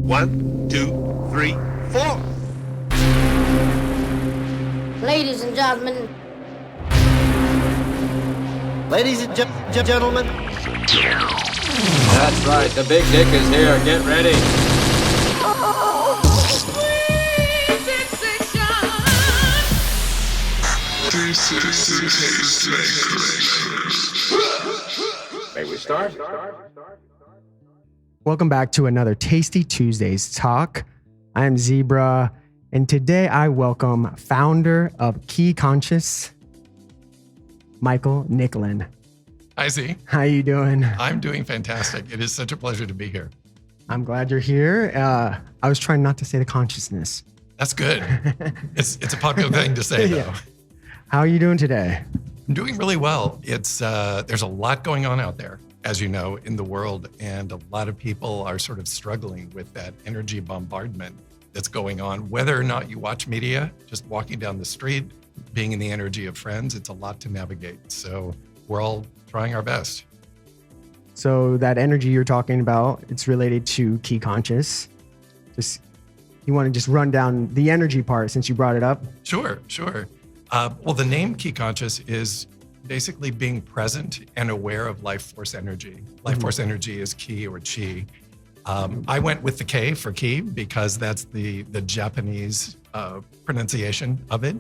1, 2, 3, 4. Ladies and gentlemen. Ladies and gentlemen. That's right, the big dick is here. Get ready. May we start? Welcome back to another Tasty Tuesdays talk. I am Zbrah, and today I welcome founder of KiConscious, Michael Nicklin. Hi, Z. How you doing? I'm doing fantastic. It is such a pleasure to be here. I'm glad you're here. I was trying not to say the consciousness. That's good. It's a popular thing to say, though. Yeah. How are you doing today? I'm doing really well. It's there's a lot going on out there, as you know, in the world, and a lot of people are sort of struggling with that energy bombardment that's going on. Whether or not you watch media, just walking down the street, being in the energy of friends, it's a lot to navigate. So we're all trying our best. So that energy you're talking about, it's related to KiConscious. You want to just run down the energy part since you brought it up? Sure. Well, the name KiConscious is basically being present and aware of life force energy. Life force energy is ki or chi. I went with the K for ki because that's the Japanese pronunciation of it.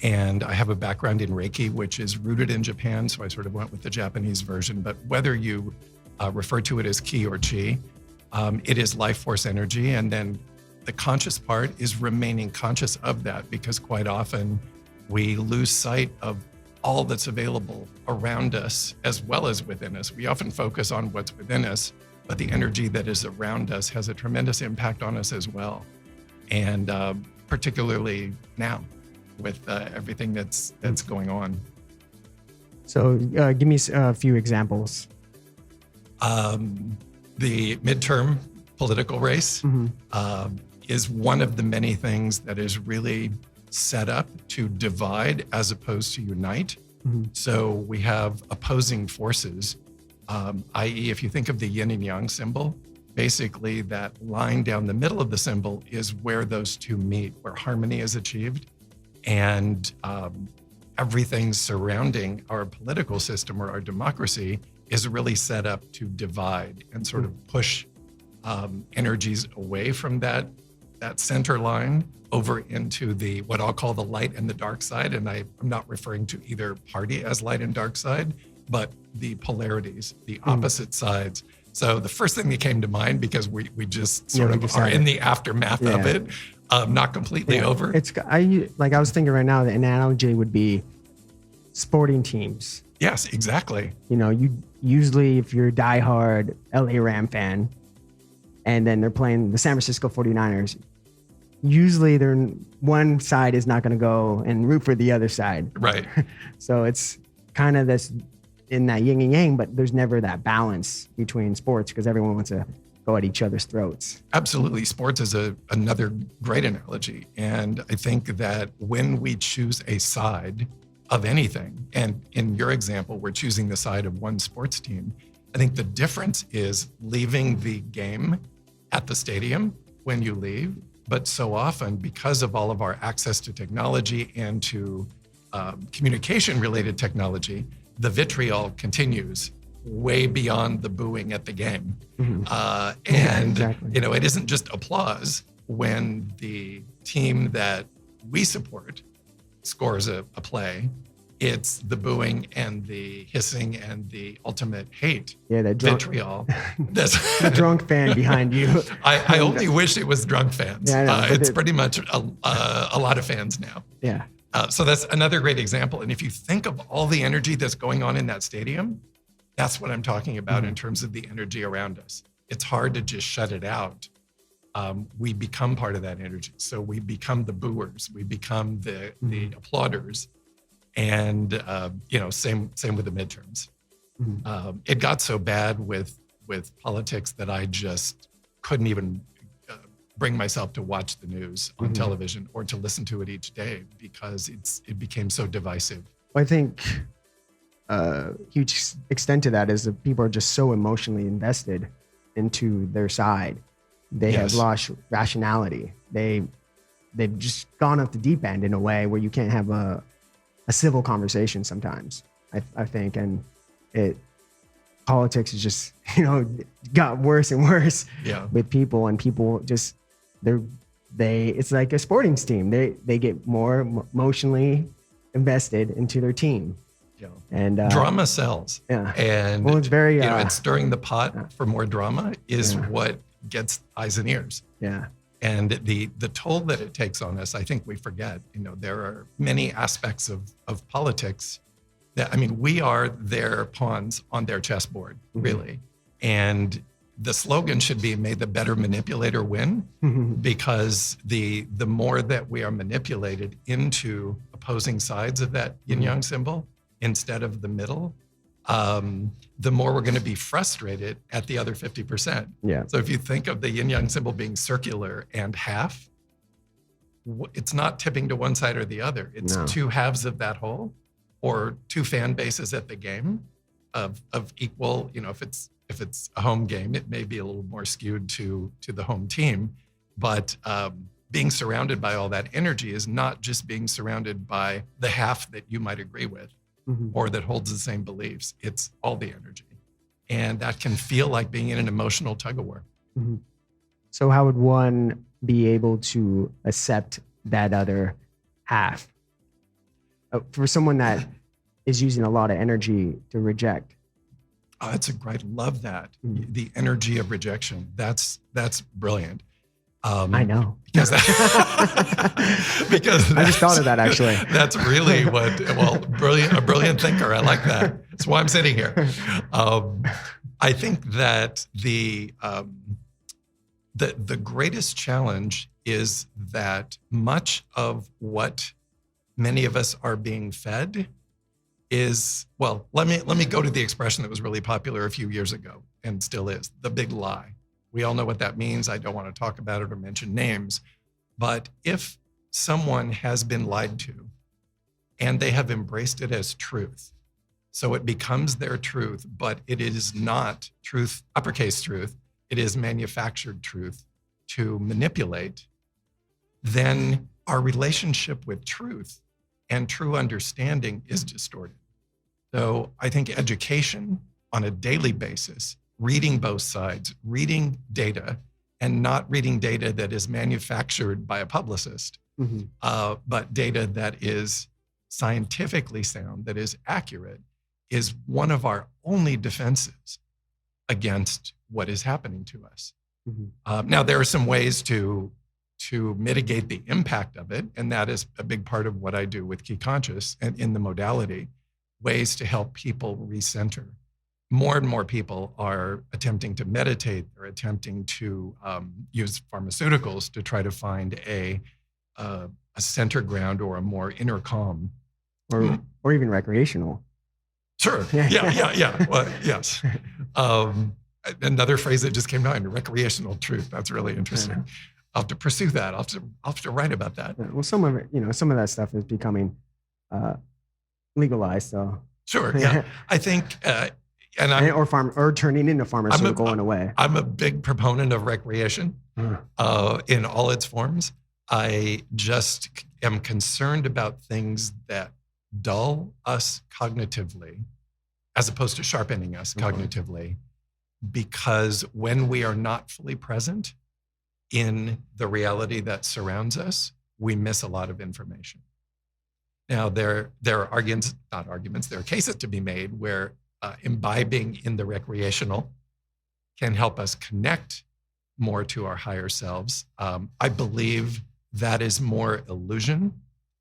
And I have a background in Reiki, which is rooted in Japan. So I sort of went with the Japanese version. But whether you refer to it as ki or chi, it is life force energy. And then the conscious part is remaining conscious of that, because quite often we lose sight of all that's available around us as well as within us. We often focus on what's within us, but the energy that is around us has a tremendous impact on us as well. And particularly now with everything that's going on. So give me a few examples. The midterm political race is one of the many things that is really set up to divide as opposed to unite. So we have opposing forces, i.e. if you think of the yin and yang symbol, basically that line down the middle of the symbol is where those two meet, where harmony is achieved. And everything surrounding our political system or our democracy is really set up to divide and sort of push energies away from that center line over into the what I'll call the light and the dark side. And I'm not referring to either party as light and dark side, but the polarities, the opposite sides. So the first thing that came to mind, because we just sort of are in the aftermath of it, not completely over. I was thinking right now, the analogy would be sporting teams. Yes, exactly. You know, you usually, if you're a diehard LA Ram fan, and then they're playing the San Francisco 49ers, usually one side is not going to go and root for the other side. Right. So it's kind of this in that yin and yang, but there's never that balance between sports because everyone wants to go at each other's throats. Absolutely. Sports is another great analogy. And I think that when we choose a side of anything, and in your example, we're choosing the side of one sports team, I think the difference is leaving the game at the stadium when you leave. But so often, because of all of our access to technology and to communication-related technology, the vitriol continues way beyond the booing at the game. Exactly. You know, it isn't just applause when the team that we support scores a play. It's the booing and the hissing and the ultimate hate. Yeah, that vitriol. That's the drunk fan behind you. I only wish it was drunk fans. Yeah, it's pretty much a lot of fans now. Yeah. So that's another great example. And if you think of all the energy that's going on in that stadium, that's what I'm talking about in terms of the energy around us. It's hard to just shut it out. We become part of that energy. So we become the booers. We become the applauders. And same with the midterms. It got so bad with politics that I just couldn't even bring myself to watch the news on television or to listen to it each day because it became so divisive. I think a huge extent to that is that people are just so emotionally invested into their side. They have Yes. lost rationality. They've just gone off the deep end in a way where you can't have a civil conversation sometimes. I think, and politics is just got worse and worse Yeah. with people, and people just it's like a sporting team. They get more emotionally invested into their team. Yeah. And Drama sells. Yeah. And Well, it's very it's stirring the pot for more drama is what gets eyes and ears. yeah. And the toll that it takes on us, I think we forget. There are many aspects of politics that, we are their pawns on their chessboard, really. And the slogan should be, may the better manipulator win, because the more that we are manipulated into opposing sides of that yin-yang symbol instead of the middle, the more we're going to be frustrated at the other 50%. Yeah. So if you think of the yin-yang symbol being circular and half, it's not tipping to one side or the other. It's two halves of that whole, or two fan bases at the game of equal. If it's a home game, it may be a little more skewed to the home team, but being surrounded by all that energy is not just being surrounded by the half that you might agree with or that holds the same beliefs. It's all the energy. And that can feel like being in an emotional tug of war. So how would one be able to accept that other half? For someone that is using a lot of energy to reject. Oh, that's I love that. The energy of rejection. That's brilliant. I know. Because I just thought of that actually. That's really a brilliant thinker. I like that. That's why I'm sitting here. I think that the greatest challenge is that much of what many of us are being fed is, let me go to the expression that was really popular a few years ago and still is, the big lie. We all know what that means. I don't want to talk about it or mention names, but if someone has been lied to and they have embraced it as truth, so it becomes their truth, but it is not truth, uppercase truth, it is manufactured truth to manipulate, then our relationship with truth and true understanding is distorted. So I think education on a daily basis, reading both sides, reading data, and not reading data that is manufactured by a publicist, but data that is scientifically sound, that is accurate, is one of our only defenses against what is happening to us. Now, there are some ways to mitigate the impact of it, and that is a big part of what I do with KiConscious and in the modality, ways to help people recenter. More and more people are attempting to meditate. They're attempting to use pharmaceuticals to try to find a center ground or a more inner calm. Or even recreational. Sure. Yeah. Well, yes. Another phrase that just came to mind, recreational truth. That's really interesting. I'll have to pursue that. I'll have to write about that. Well, some of it, some of that stuff is becoming legalized. So sure. Yeah. I think, or turning into pharmaceutical in a way. I'm a big proponent of recreation in all its forms. I just am concerned about things that dull us cognitively as opposed to sharpening us cognitively, because when we are not fully present in the reality that surrounds us, we miss a lot of information. Now, there are there are cases to be made where imbibing in the recreational can help us connect more to our higher selves. I believe that is more illusion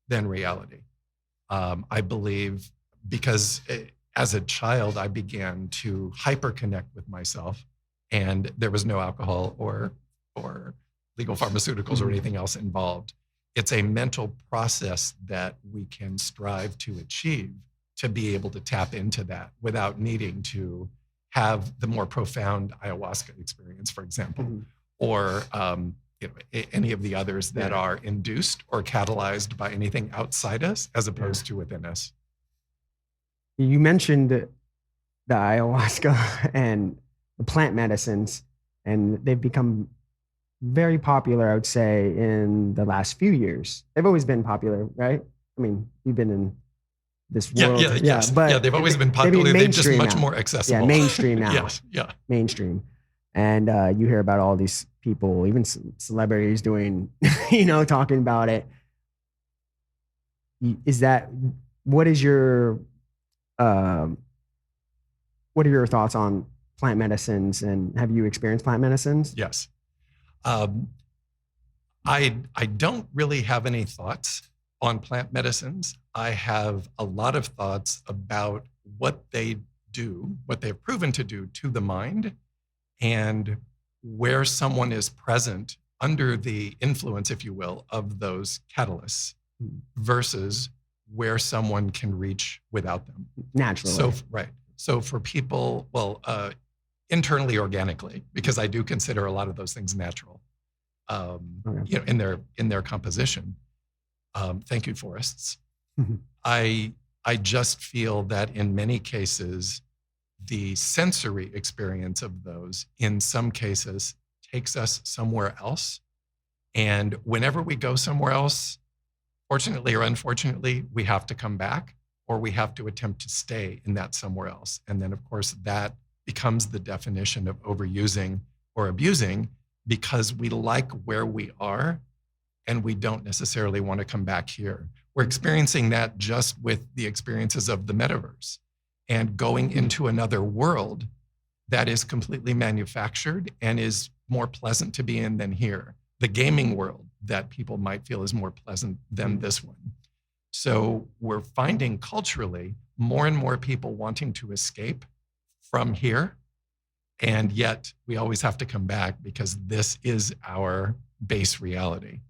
than reality. I believe because as a child, I began to hyper-connect with myself, and there was no alcohol or legal pharmaceuticals or anything else involved. It's a mental process that we can strive to achieve to be able to tap into that without needing to have the more profound ayahuasca experience, for example, or any of the others that are induced or catalyzed by anything outside us as opposed to within us. You mentioned the ayahuasca and the plant medicines, and they've become very popular, I would say, in the last few years. They've always been popular, right? I mean, you've been in this world. Yes. But Yeah, they've always been popular. They're just much now. more accessible. Yeah, mainstream now. Yes, yeah. Mainstream. And you hear about all these people, even celebrities doing, talking about it. What are your thoughts on plant medicines, and have you experienced plant medicines? Yes. I don't really have any thoughts on plant medicines. I have a lot of thoughts about what they do, what they've proven to do to the mind, and where someone is present under the influence, if you will, of those catalysts versus where someone can reach without them. Naturally. So, right. So for people, internally, organically, because I do consider a lot of those things natural, in their composition. Thank you, forests. Mm-hmm. I just feel that in many cases, the sensory experience of those, in some cases, takes us somewhere else. And whenever we go somewhere else, fortunately or unfortunately, we have to come back, or we have to attempt to stay in that somewhere else. And then, of course, that becomes the definition of overusing or abusing, because we like where we are and we don't necessarily want to come back here. We're experiencing that just with the experiences of the metaverse and going into another world that is completely manufactured and is more pleasant to be in than here. The gaming world that people might feel is more pleasant than this one. So we're finding culturally more and more people wanting to escape from here. And yet we always have to come back because this is our base reality.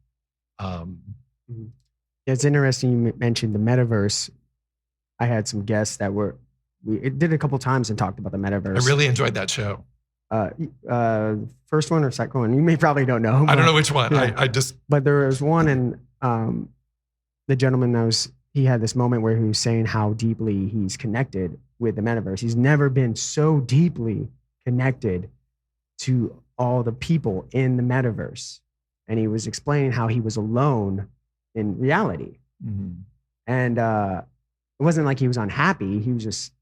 It's interesting you mentioned the metaverse. I had some guests that we did a couple times and talked about the metaverse. I really enjoyed that show. First one or second one? You may probably don't know. I don't know which one. Yeah. But there was one, and the gentleman he had this moment where he was saying how deeply he's connected with the metaverse. He's never been so deeply connected to all the people in the metaverse. And he was explaining how he was alone in reality. Mm-hmm. And it wasn't like he was unhappy. He just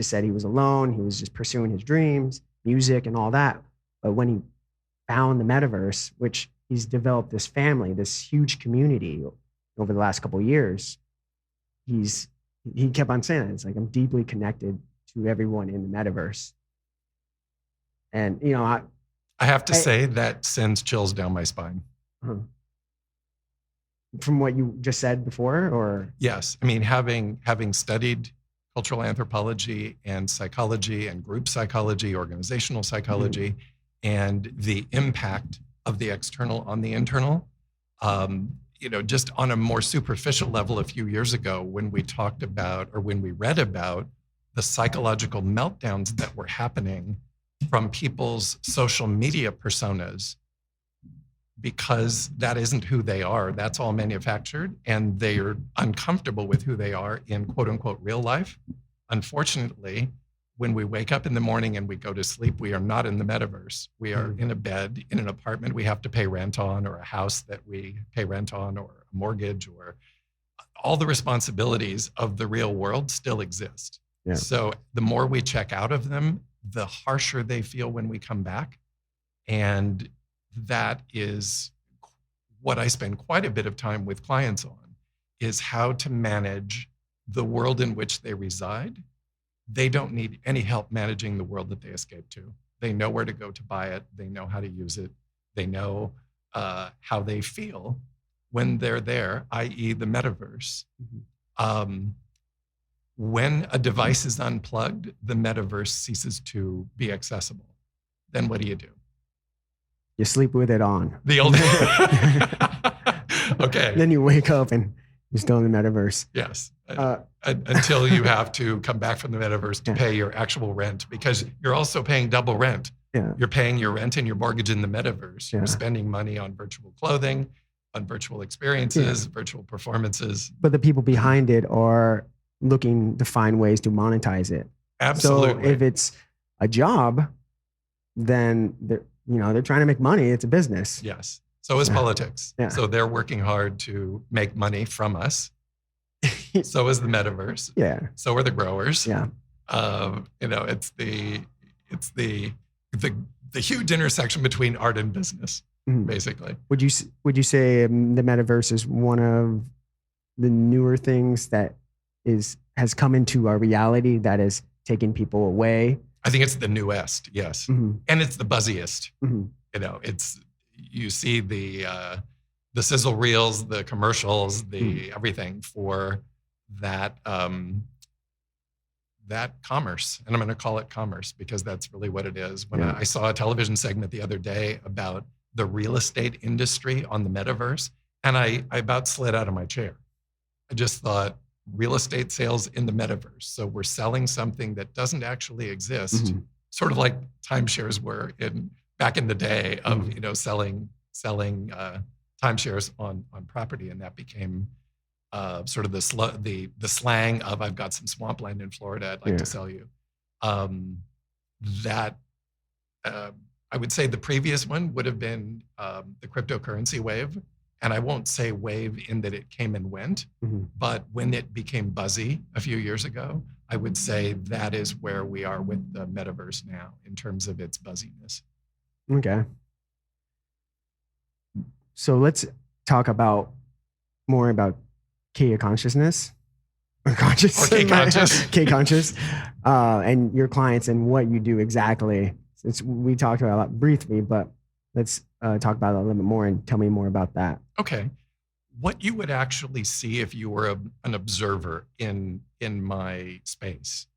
said he was alone. He was just pursuing his dreams, music and all that. But when he found the metaverse, which he's developed this family, this huge community over the last couple of years, he kept on saying it. It's like, I'm deeply connected to everyone in the metaverse. And, I have to say that sends chills down my spine. From what you just said before, or? Yes. I mean, having studied cultural anthropology and psychology and group psychology, organizational psychology, and the impact of the external on the internal, just on a more superficial level a few years ago when we talked about, or when we read about the psychological meltdowns that were happening from people's social media personas, because that isn't who they are. That's all manufactured, and they're uncomfortable with who they are in quote unquote real life. Unfortunately, when we wake up in the morning and we go to sleep, we are not in the metaverse. We are in a bed, in an apartment we have to pay rent on, or a house that we pay rent on, or a mortgage, or all the responsibilities of the real world still exist. Yeah. So the more we check out of them, the harsher they feel when we come back. And that is what I spend quite a bit of time with clients on, is how to manage the world in which they reside. They don't need any help managing the world that they escape to. They know where to go to buy it. They know how to use it. They know how they feel when they're there, i.e. the metaverse. When a device is unplugged, the metaverse ceases to be accessible. Then what do? You sleep with it on. The old. Okay. Then you wake up and you're still in the metaverse. Yes. Until you have to come back from the metaverse to pay your actual rent, because you're also paying double rent. Yeah. You're paying your rent and your mortgage in the metaverse. Yeah. You're spending money on virtual clothing, on virtual experiences, virtual performances. But the people behind it are looking to find ways to monetize it. Absolutely. So if it's a job, then they're trying to make money. It's a business. Yes. So is politics. Yeah. So they're working hard to make money from us. So is the metaverse. Yeah. So are the growers. Yeah. It's the huge intersection between art and business, basically. Would you say the metaverse is one of the newer things that has come into our reality that is taking people away? I think it's the newest, yes, and it's the buzziest. You see the sizzle reels, the commercials, the everything for that that commerce, and I'm going to call it commerce because that's really what it is. When I saw a television segment the other day about the real estate industry on the metaverse, and I about slid out of my chair. I just thought, real estate sales in the metaverse. So we're selling something that doesn't actually exist, sort of like timeshares were back in the day of selling timeshares on property, and that became sort of the slang of I've got some swampland in Florida I'd like to sell you. I would say the previous one would have been the cryptocurrency wave. And I won't say wave in that it came and went, but when it became buzzy a few years ago, I would say that is where we are with the metaverse now in terms of its buzziness. Okay. So let's talk more about KiConsciousness. KiConscious. And your clients and what you do exactly. Since we talked about it a lot briefly, but let's talk about it a little bit more and tell me more about that. Okay. What you would actually see if you were an observer in my space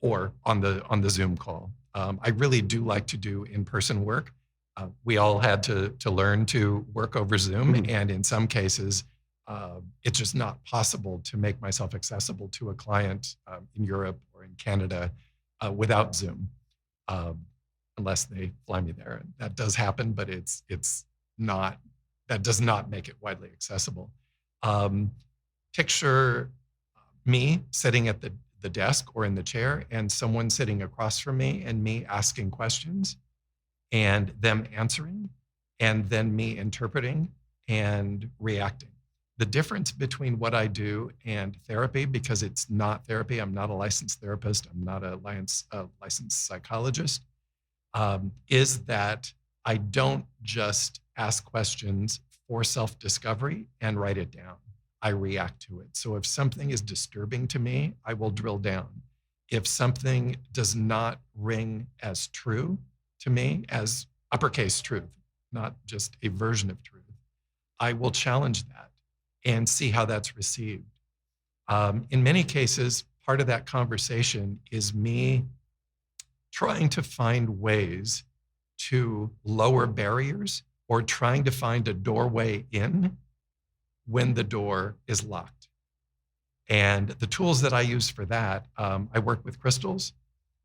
or on the Zoom call. I really do like to do in-person work. We all had to learn to work over Zoom, and in some cases, it's just not possible to make myself accessible to a client in Europe or in Canada without Zoom. Unless they fly me there. That does happen, but that does not make it widely accessible. Picture me sitting at the desk or in the chair and someone sitting across from me and me asking questions and them answering and then me interpreting and reacting. The difference between what I do and therapy, because it's not therapy, I'm not a licensed therapist, I'm not a licensed psychologist, is that I don't just ask questions for self-discovery and write it down. I react to it. So if something is disturbing to me, I will drill down. If something does not ring as true to me, as uppercase truth, not just a version of truth, I will challenge that and see how that's received. In many cases, part of that conversation is me trying to find ways to lower barriers or trying to find a doorway in when the door is locked. And the tools that I use for that, I work with crystals.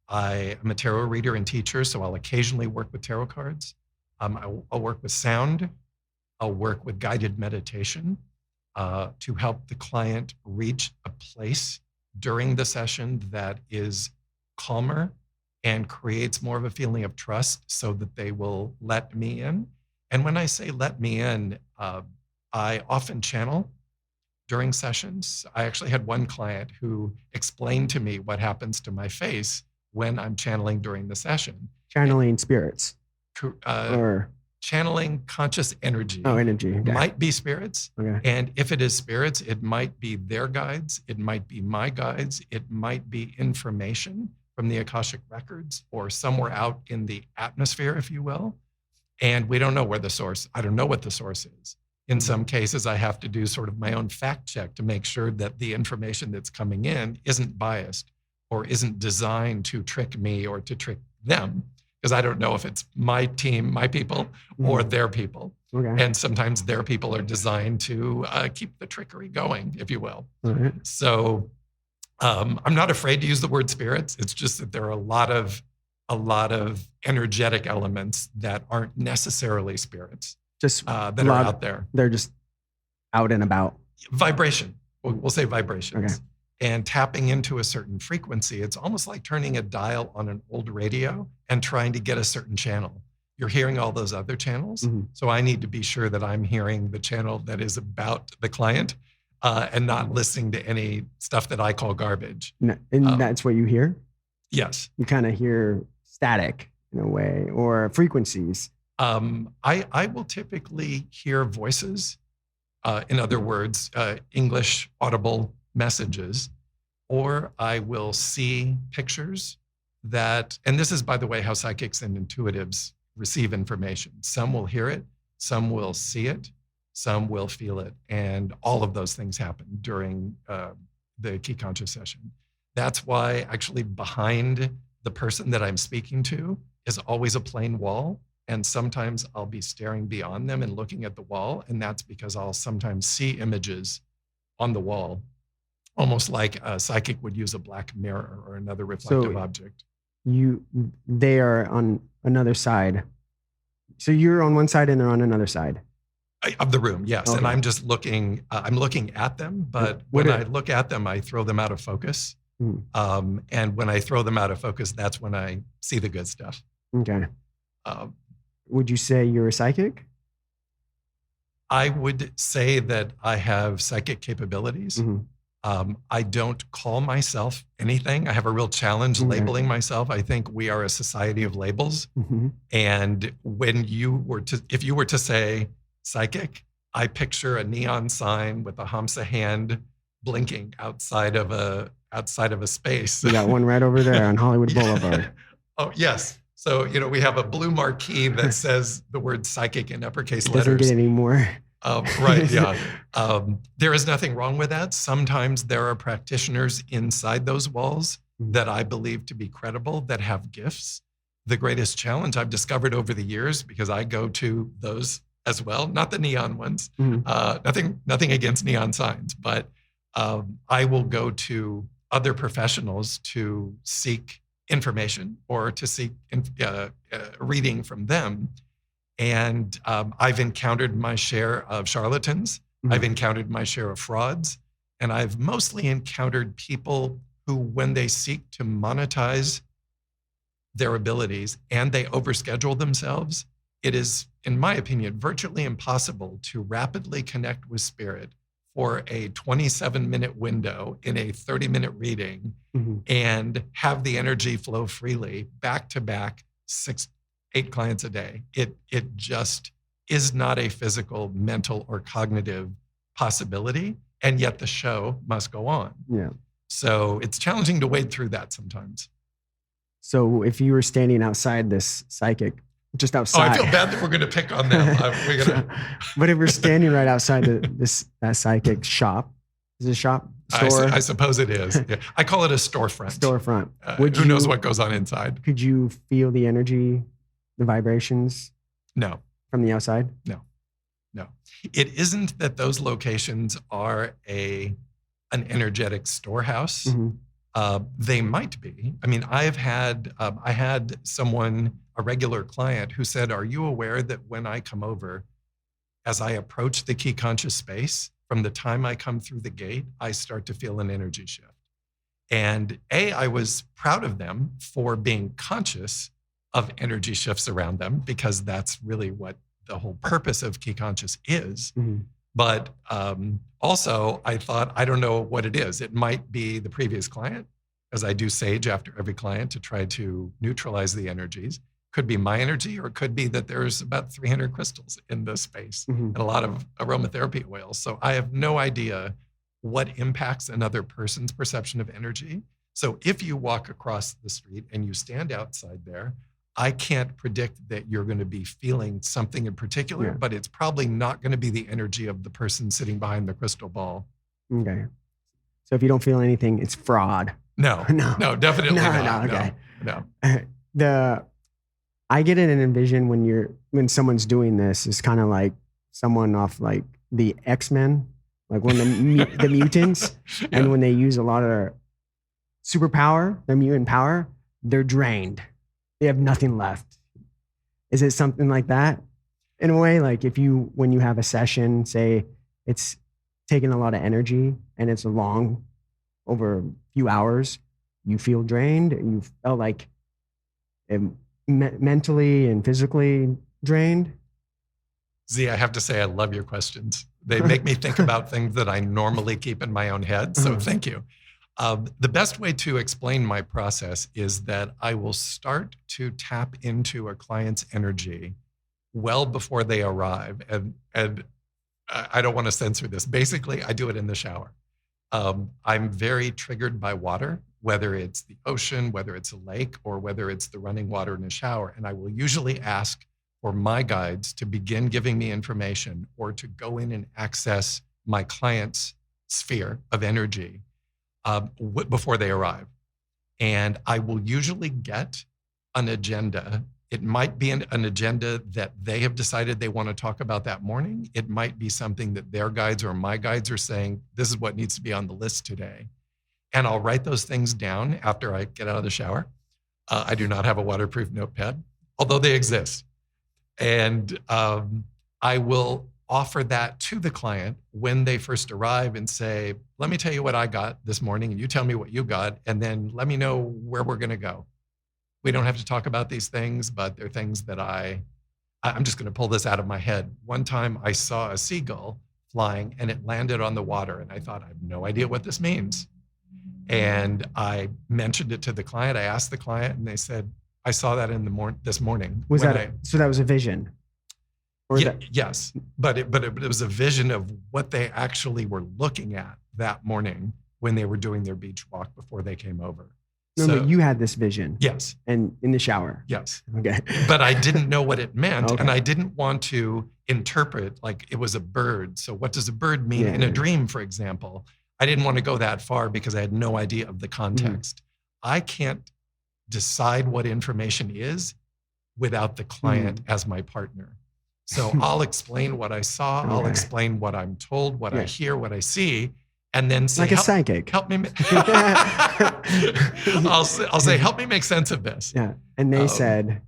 I am a tarot reader and teacher, so I'll occasionally work with tarot cards. I'll work with sound. I'll work with guided meditation to help the client reach a place during the session that is calmer and creates more of a feeling of trust so that they will let me in. And when I say let me in, I often channel during sessions. I actually had one client who explained to me what happens to my face when I'm channeling during the session. Channeling spirits? Or channeling conscious energy. Oh, energy. Okay. Might be spirits. Okay. And if it is spirits, it might be their guides. It might be my guides. It might be information from the Akashic records or somewhere out in the atmosphere, if you will. And we don't know where the source, I don't know what the source is. In some cases, I have to do sort of my own fact check to make sure that the information that's coming in isn't biased or isn't designed to trick me or to trick them. Because I don't know if it's my team, my people, or their people. Okay. And sometimes their people are designed to keep the trickery going, if you will. Right. So I'm not afraid to use the word spirits. It's just that there are a lot of energetic elements that aren't necessarily spirits. Just that are out there. They're just out and about. Vibration. We'll say vibrations. Okay. And tapping into a certain frequency. It's almost like turning a dial on an old radio and trying to get a certain channel. you're hearing all those other channels. So I need to be sure that I'm hearing the channel that is about the client and not listening to any stuff that I call garbage. And that's what you hear? Yes. You kind of hear static in a way, or frequencies. I will typically hear voices, in other words, English audible messages, or I will see pictures and this is, by the way, how psychics and intuitives receive information. Some will hear it, some will see it, some will feel it. And all of those things happen during the KiConscious session. That's why actually behind the person that I'm speaking to is always a plain wall. And sometimes I'll be staring beyond them and looking at the wall. And that's because I'll sometimes see images on the wall, almost like a psychic would use a black mirror or another reflective object. They are on another side. So you're on one side and they're on another side. Of the room, yes. Okay. And I'm just looking, I'm looking at them, but when I look at them, I throw them out of focus. And when I throw them out of focus, that's when I see the good stuff. Okay. Would you say you're a psychic? I would say that I have psychic capabilities. I don't call myself anything. I have a real challenge labeling myself. I think we are a society of labels. And when if you were to say psychic, I picture a neon sign with a Hamsa hand blinking outside of a space. You got one right over there on Hollywood Boulevard. Oh, yes. So, we have a blue marquee that says the word psychic in uppercase letters. Doesn't get any more. Right, yeah. There is nothing wrong with that. Sometimes there are practitioners inside those walls that I believe to be credible, that have gifts. The greatest challenge I've discovered over the years, because I go to those as well, not the neon ones, nothing against neon signs, but I will go to other professionals to seek information or to seek reading from them. And I've encountered my share of charlatans. I've encountered my share of frauds. And I've mostly encountered people who, when they seek to monetize their abilities and they overschedule themselves, it is, in my opinion, virtually impossible to rapidly connect with spirit for a 27-minute window in a 30-minute reading and have the energy flow freely back to back 6-8 clients a day. It just is not a physical, mental, or cognitive possibility, and yet the show must go on. Yeah. So it's challenging to wade through that sometimes. So if you were standing outside this psychic, just outside. I feel bad that we're going to pick on them. But if we're standing right outside that psychic shop, is it a shop? Store? I suppose it is. Yeah. I call it a storefront. Storefront. Who knows what goes on inside? Could you feel the energy, the vibrations? No. From the outside? No. It isn't that those locations are an energetic storehouse. They might be. I mean, I had someone, a regular client, who said, "Are you aware that when I come over, as I approach the KiConscious space, from the time I come through the gate, I start to feel an energy shift." And I was proud of them for being conscious of energy shifts around them, because that's really what the whole purpose of KiConscious is. But also, I thought, I don't know what it is. It might be the previous client, as I do sage after every client to try to neutralize the energies. Could be my energy, or it could be that there's about 300 crystals in the space and a lot of aromatherapy oils. So I have no idea what impacts another person's perception of energy. So if you walk across the street and you stand outside there, I can't predict that you're going to be feeling something in particular, but it's probably not going to be the energy of the person sitting behind the crystal ball. Okay. So if you don't feel anything, it's fraud. No, definitely not. Okay. No. I get it in a vision when someone's doing this, it's kind of like someone off like the X-Men, like when the mutants, and when they use a lot of their superpower, their mutant power, they're drained. They have nothing left. Is it something like that? In a way, like when you have a session, say it's taking a lot of energy and it's long, over a few hours, you feel drained and you felt like mentally and physically drained? Z, I have to say, I love your questions. They make me think about things that I normally keep in my own head. So thank you. The best way to explain my process is that I will start to tap into a client's energy well before they arrive. And I don't want to censor this. Basically, I do it in the shower. I'm very triggered by water, whether it's the ocean, whether it's a lake, or whether it's the running water in a shower. And I will usually ask for my guides to begin giving me information or to go in and access my client's sphere of energy before they arrive. And I will usually get an agenda. It might be an agenda that they have decided they want to talk about that morning. It might be something that their guides or my guides are saying, this is what needs to be on the list today. And I'll write those things down after I get out of the shower. I do not have a waterproof notepad, although they exist. And I will offer that to the client when they first arrive and say, let me tell you what I got this morning and you tell me what you got, and then let me know where we're going to go. We don't have to talk about these things, but they're things that I'm just going to pull this out of my head. One time I saw a seagull flying and it landed on the water, and I thought, I have no idea what this means. And I mentioned it to the client. I asked the client, and they said, I saw that in the this morning. So that was a vision? Yes, but it was a vision of what they actually were looking at that morning when they were doing their beach walk before they came over. No, but you had this vision. Yes. And in the shower. Yes. Okay. But I didn't know what it meant. Okay. And I didn't want to interpret like it was a bird. So what does a bird mean in a dream, for example? I didn't want to go that far because I had no idea of the context. I can't decide what information is without the client as my partner. So I'll explain what I saw. I'll explain what I'm told, what I hear, what I see, and then say, like a psychic. Help me. I'll say, help me make sense of this. Yeah. And they said,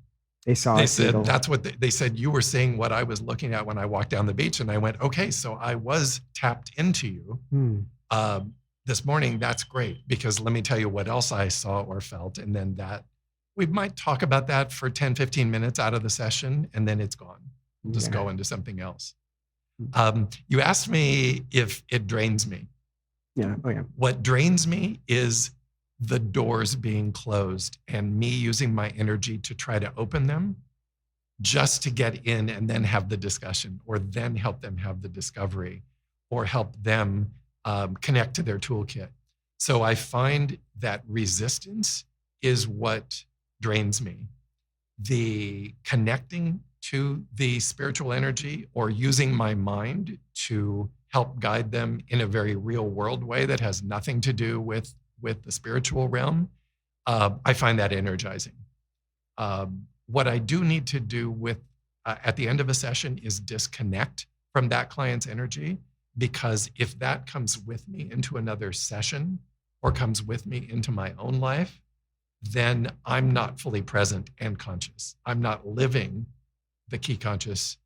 they saw. They said that's what they said. You were seeing what I was looking at when I walked down the beach, and I went, okay, so I was tapped into you this morning. That's great, because let me tell you what else I saw or felt, and then that we might talk about that for 10, 15 minutes out of the session, and then it's gone. We'll just go into something else. You asked me if it drains me. Yeah. Oh, yeah. What drains me is the doors being closed and me using my energy to try to open them just to get in and then have the discussion, or then help them have the discovery, or help them connect to their toolkit. So I find that resistance is what drains me. The connecting to the spiritual energy or using my mind to help guide them in a very real world way that has nothing to do with the spiritual realm, I find that energizing. What I do need to do with at the end of a session is disconnect from that client's energy, because if that comes with me into another session or comes with me into my own life, then I'm not fully present and conscious. I'm not living the KiConscious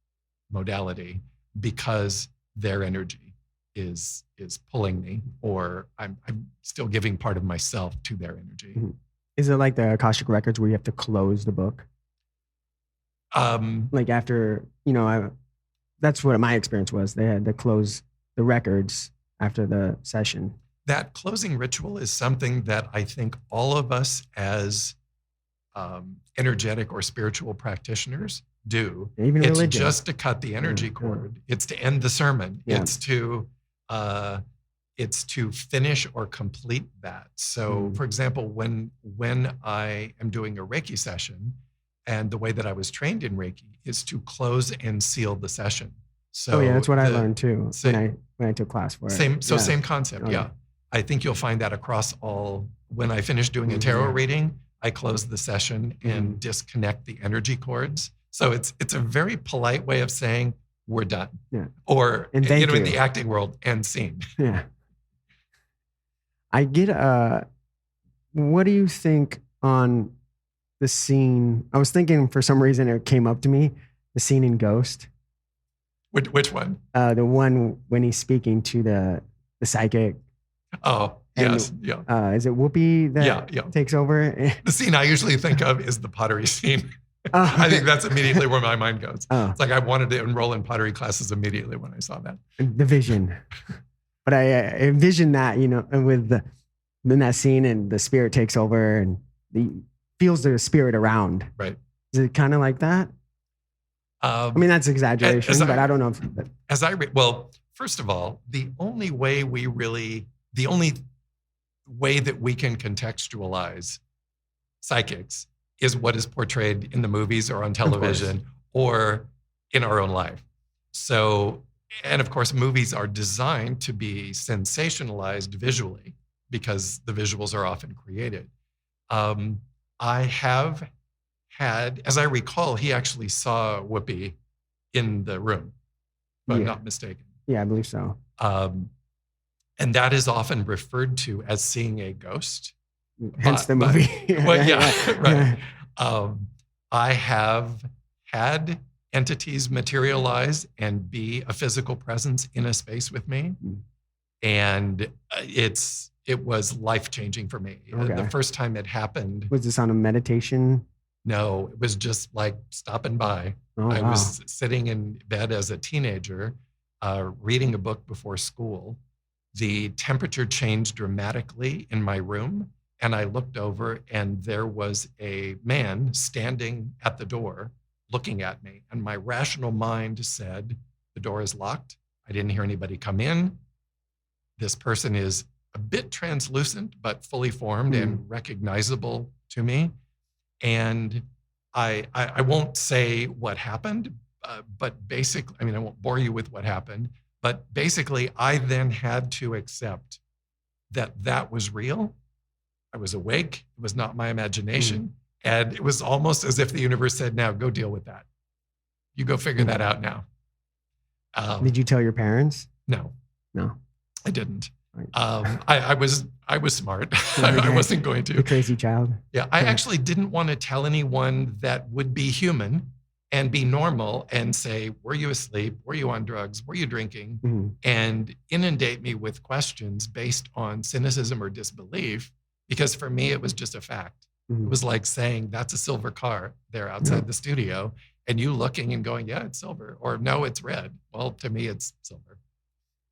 modality because their energy is pulling me, or I'm still giving part of myself to their energy. Mm-hmm. Is it like the Akashic Records where you have to close the book? Like after, that's what my experience was. They had to close the records after the session. That closing ritual is something that I think all of us as energetic or spiritual practitioners do. Even it's religion. Just to cut the energy cord. It's to end the sermon. Yeah. It's to finish or complete that. So, for example, when I am doing a Reiki session, and the way that I was trained in Reiki is to close and seal the session. So that's what I learned too when I took class for it. Same concept. Yeah. I think you'll find that across all. When I finish doing a tarot reading, I close the session and disconnect the energy cords. So it's a very polite way of saying we're done. Yeah. Or in the acting world, end scene. Yeah. I get what do you think on the scene? I was thinking for some reason it came up to me, the scene in Ghost. Which one? The one when he's speaking to the psychic. Oh, yes. Yeah. Is it Whoopi that takes over? The scene I usually think of is the pottery scene. I think that's immediately where my mind goes. Oh. It's like I wanted to enroll in pottery classes immediately when I saw that. The vision. But I envision that, in that scene and the spirit takes over and feels the spirit around. Right. Is it kind of like that? I mean, that's exaggeration, but I don't know if... Well, first of all, the only way that we can contextualize psychics is what is portrayed in the movies or on television or in our own life. So, and of course, movies are designed to be sensationalized visually because the visuals are often created. I have had, as I recall, he actually saw Whoopi in the room, if I'm not mistaken. Yeah, I believe so. And that is often referred to as seeing a ghost. Hence the movie. Right. I have had entities materialize and be a physical presence in a space with me. And it was life-changing for me. Okay. The first time it happened. Was this on a meditation? No, it was just like stopping by. I was sitting in bed as a teenager, reading a book before school. The temperature changed dramatically in my room, and I looked over, and there was a man standing at the door looking at me. And my rational mind said, the door is locked. I didn't hear anybody come in. This person is a bit translucent, but fully formed and recognizable to me. And I won't say what happened, but basically, I won't bore you with what happened, but basically I then had to accept that was real. I was awake. It was not my imagination. And it was almost as if the universe said, now go deal with that. You go figure that out now. Did you tell your parents? No, I didn't. Right. I was smart. I wasn't going to. The crazy child. Yeah, I actually didn't want to tell anyone that would be human and be normal and say, were you asleep? Were you on drugs? Were you drinking? And inundate me with questions based on cynicism or disbelief, because for me, it was just a fact. It was like saying, that's a silver car there outside the studio, and you looking and going, yeah, it's silver, or no, it's red. Well, to me, it's silver.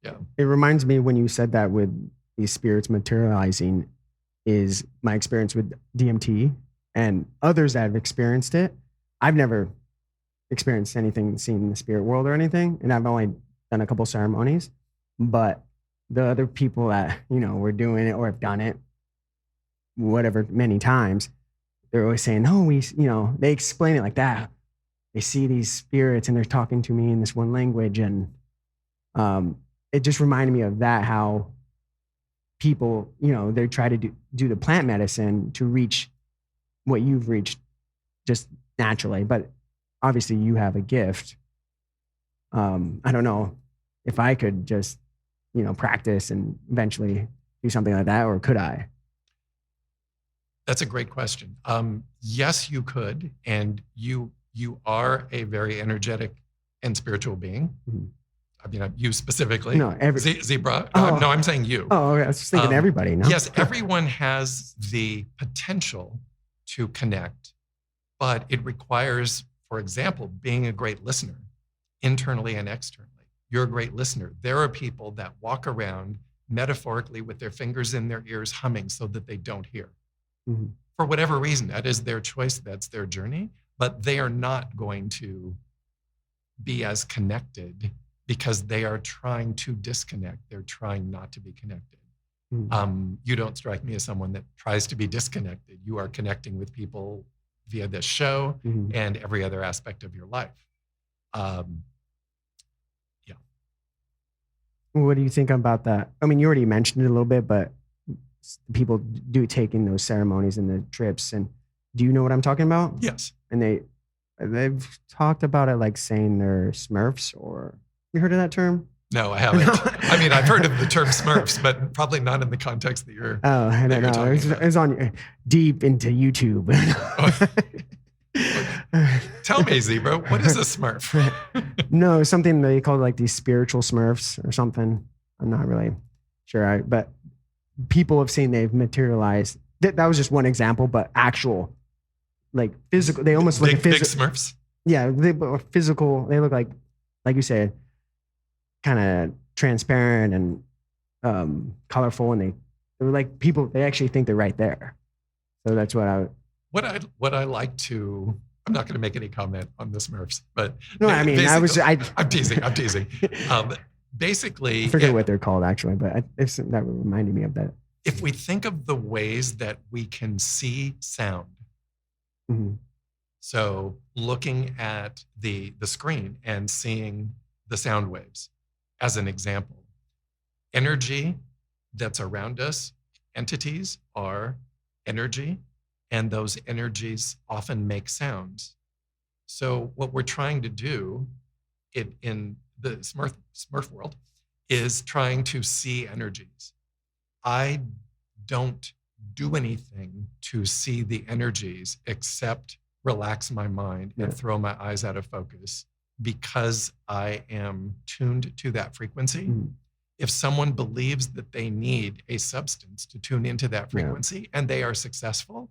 Yeah. It reminds me when you said that with these spirits materializing is my experience with DMT and others that have experienced it. I've never experienced anything, seen the spirit world or anything. And I've only done a couple ceremonies, but the other people that, were doing it or have done it, whatever, many times, they're always saying, no, they explain it like that. They see these spirits and they're talking to me in this one language. And, it just reminded me of that, how people, they try to do the plant medicine to reach what you've reached just naturally. But obviously you have a gift. I don't know if I could just, practice and eventually do something like that, or could I? That's a great question. Yes, you could. And you are a very energetic and spiritual being. You specifically. No, zbrah. No, I'm saying you. Oh, okay. I was just thinking everybody. No? Yes, everyone has the potential to connect, but it requires, for example, being a great listener, internally and externally. You're a great listener. There are people that walk around metaphorically with their fingers in their ears humming so that they don't hear. For whatever reason, that is their choice, that's their journey, but they are not going to be as connected because they are trying to disconnect. They're trying not to be connected. You don't strike me as someone that tries to be disconnected. You are connecting with people via this show and every other aspect of your life. Yeah. What do you think about that? I mean, you already mentioned it a little bit, but people do taking those ceremonies and the trips. And do you know what I'm talking about? Yes. And they've talked about it like saying they're Smurfs, or you heard of that term? No, I haven't. I mean, I've heard of the term Smurfs, but probably not in the context that you're. Oh, I don't know. It's on deep into YouTube. Tell me, zbrah, what is a Smurf? No, something they call like these spiritual Smurfs or something. I'm not really sure, but people have seen they've materialized. That was just one example, but actual like physical. They almost look big, like big physical. Smurfs. Yeah, they are physical. They look like you said, kind of transparent and colorful, and they're like people. They actually think they're right there. So that's what I. What I like to. I'm not going to make any comment on the Smurfs, but No, I mean, I'm teasing. I'm teasing. Basically, I forget what they're called actually, but that reminded me of that. If we think of the ways that we can see sound, Mm-hmm. so looking at the screen and seeing the sound waves as an example, energy that's around us, entities are energy, and those energies often make sounds. So what we're trying to do in the Smurf world is trying to see energies. I don't do anything to see the energies except relax my mind and throw my eyes out of focus because I am tuned to that frequency. Mm. If someone believes that they need a substance to tune into that frequency and they are successful,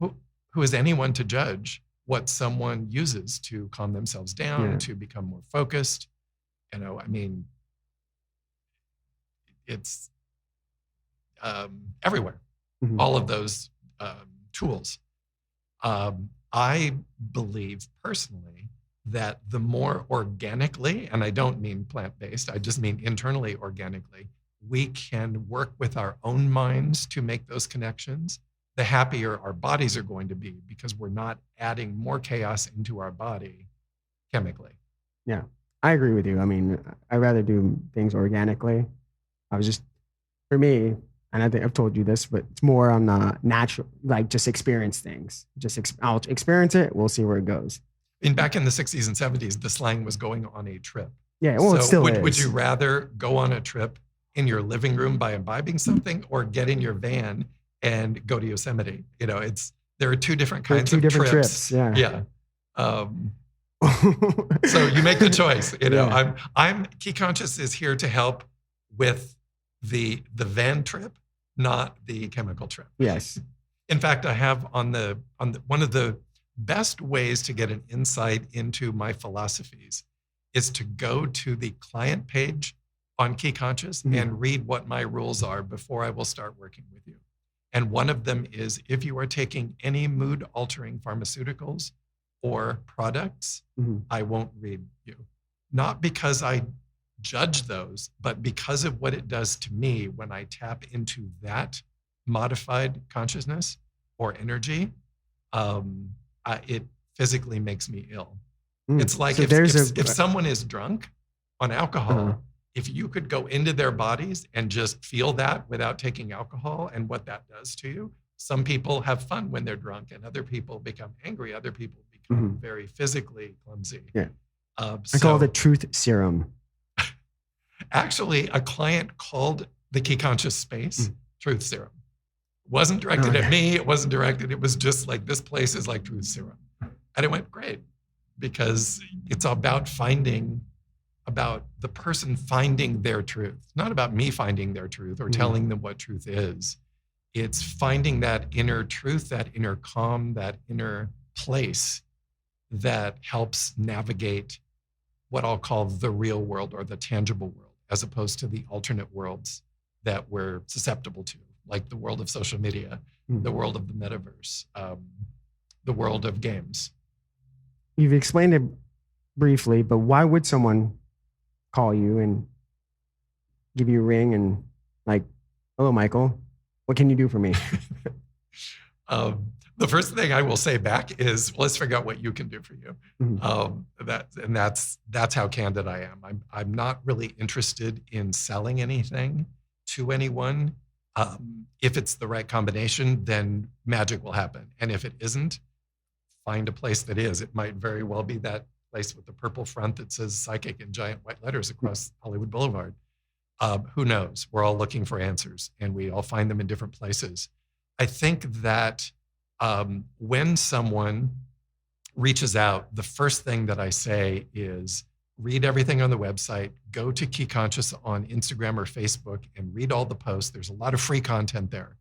who is anyone to judge what someone uses to calm themselves down, to become more focused? You know, I mean, it's everywhere. Mm-hmm. All of those tools. I believe personally that the more organically, and I don't mean plant-based, I just mean internally organically, we can work with our own minds to make those connections, the happier our bodies are going to be because we're not adding more chaos into our body chemically. Yeah, I agree with you. I mean, I'd rather do things organically. For me, and I think I've told you this, but it's more on the natural, like just experience things. I'll experience it. We'll see where it goes. And back in the 60s and 70s, the slang was going on a trip. Yeah, well, it still is. Would you rather go on a trip in your living room by imbibing something or get in your van and go to Yosemite? You know, there are two different kinds of trips. Yeah. Yeah. So you make the choice. You know, I'm KiConscious is here to help with the van trip, not the chemical trip. Yes. In fact, I have on the one of the best ways to get an insight into my philosophies is to go to the client page on KiConscious and read what my rules are before I will start working with you. And one of them is if you are taking any mood altering pharmaceuticals or products, I won't read you. Not because I judge those, but because of what it does to me when I tap into that modified consciousness or energy, it physically makes me ill. It's like if someone is drunk on alcohol, if you could go into their bodies and just feel that without taking alcohol and what that does to you. Some people have fun when they're drunk and other people become angry. Other people become very physically clumsy. Yeah. I call it the truth serum. Actually, a client called the KiConscious space truth serum. It wasn't directed at me. It wasn't directed. It was just like, this place is like truth serum. And it went great because it's about the person finding their truth, not about me finding their truth or telling them what truth is. It's finding that inner truth, that inner calm, that inner place that helps navigate what I'll call the real world or the tangible world, as opposed to the alternate worlds that we're susceptible to, like the world of social media, the world of the metaverse, the world of games. You've explained it briefly, but why would someone call you and give you a ring and like, hello, Michael, what can you do for me? The first thing I will say back is, let's figure out what you can do for you. That's how candid I am. I'm not really interested in selling anything to anyone. If it's the right combination, then magic will happen. And if it isn't, find a place that is. It might very well be that place with the purple front that says psychic in giant white letters across Hollywood Boulevard. Who knows? We're all looking for answers and we all find them in different places. I think that when someone reaches out, the first thing that I say is read everything on the website, go to KiConscious on Instagram or Facebook and read all the posts. There's a lot of free content there.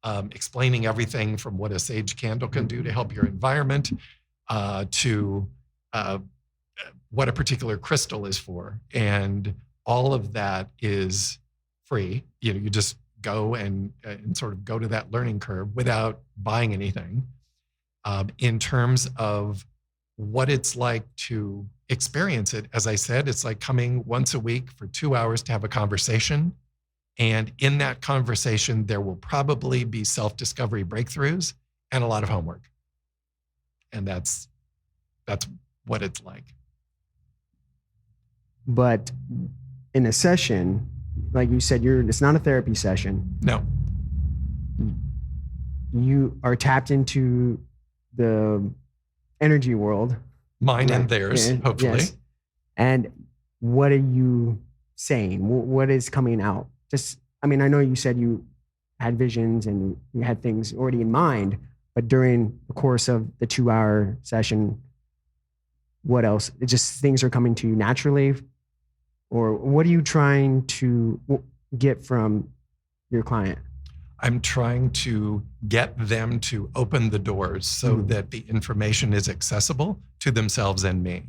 explaining everything from what a sage candle can do to help your environment to what a particular crystal is for. And all of that is free. You just go and sort of go to that learning curve without buying anything. In terms of what it's like to experience it, as I said, it's like coming once a week for 2 hours to have a conversation. And in that conversation, there will probably be self-discovery breakthroughs and a lot of homework. And that's what it's like. But in a session, like you said, it's not a therapy session. No. You are tapped into the energy world. Mine and theirs, hopefully. Yes. And what are you saying? What is coming out? I know you said you had visions and you had things already in mind, but during the course of the 2-hour session, what else? It just things are coming to you naturally? Or what are you trying to get from your client? I'm trying to get them to open the doors so that the information is accessible to themselves and me.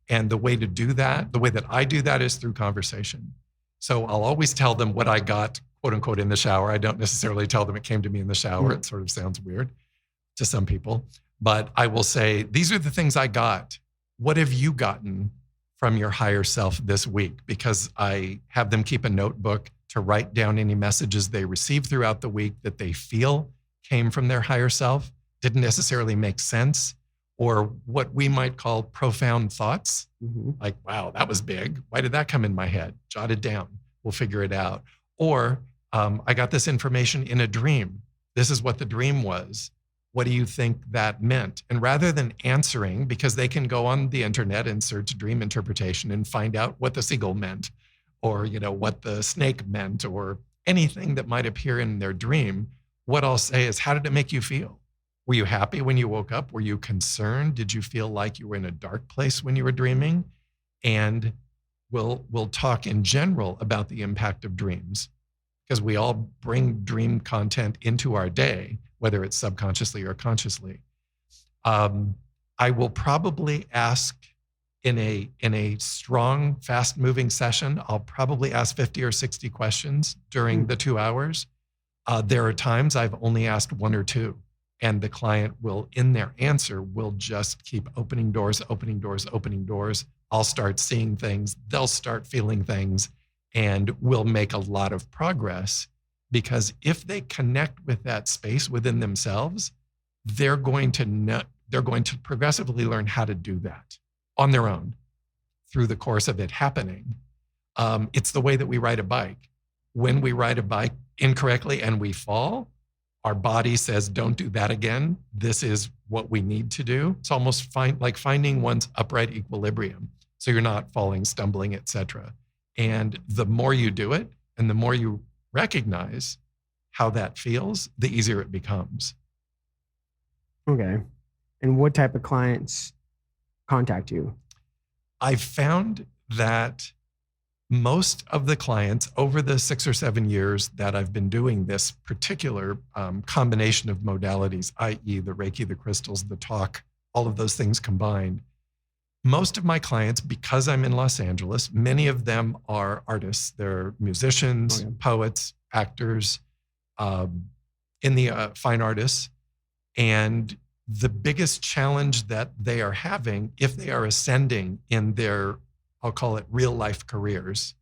And the way to do that, the way that I do that is through conversation. So I'll always tell them what I got, quote unquote, in the shower. I don't necessarily tell them it came to me in the shower. It sort of sounds weird to some people. But I will say, these are the things I got. What have you gotten from your higher self this week? Because I have them keep a notebook to write down any messages they receive throughout the week that they feel came from their higher self, didn't necessarily make sense, or what we might call profound thoughts. Like, wow, that was big. Why did that come in my head? Jot it down. We'll figure it out. Or I got this information in a dream. This is what the dream was. What do you think that meant? And rather than answering, because they can go on the internet and search dream interpretation and find out what the seagull meant, or what the snake meant, or anything that might appear in their dream, what I'll say is, how did it make you feel? Were you happy when you woke up? Were you concerned? Did you feel like you were in a dark place when you were dreaming? And we'll talk in general about the impact of dreams, because we all bring dream content into our day, whether it's subconsciously or consciously. I will probably ask in a strong, fast-moving session, I'll probably ask 50 or 60 questions during the 2 hours. There are times I've only asked 1 or 2, and the client will, in their answer, will just keep opening doors, opening doors, opening doors. I'll start seeing things, they'll start feeling things, and we'll make a lot of progress, because if they connect with that space within themselves, they're going to progressively learn how to do that on their own through the course of it happening. It's the way that we ride a bike. When we ride a bike incorrectly and we fall, our body says, don't do that again. This is what we need to do. It's almost like finding one's upright equilibrium, so you're not falling, stumbling, etc. And the more you do it and the more you recognize how that feels, the easier it becomes. Okay. And what type of clients contact you? I've found that most of the clients over the 6 or 7 years that I've been doing this particular combination of modalities, i.e. the Reiki, the crystals, the talk, all of those things combined, most of my clients, because I'm in Los Angeles, many of them are artists. They're musicians, poets, actors, in the fine artists. And the biggest challenge that they are having, if they are ascending in their, I'll call it real life careers,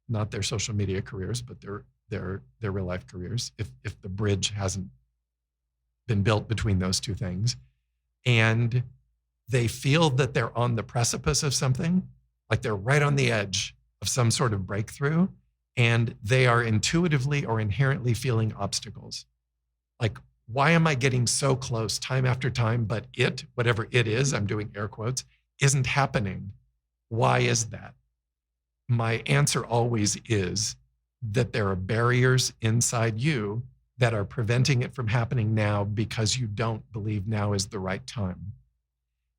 not their social media careers, but their real life careers, if the bridge hasn't been built between those two things, and they feel that they're on the precipice of something, like they're right on the edge of some sort of breakthrough, and they are intuitively or inherently feeling obstacles. Like, why am I getting so close time after time, but whatever it is, I'm doing air quotes, isn't happening? Why is that? My answer always is that there are barriers inside you that are preventing it from happening now because you don't believe now is the right time.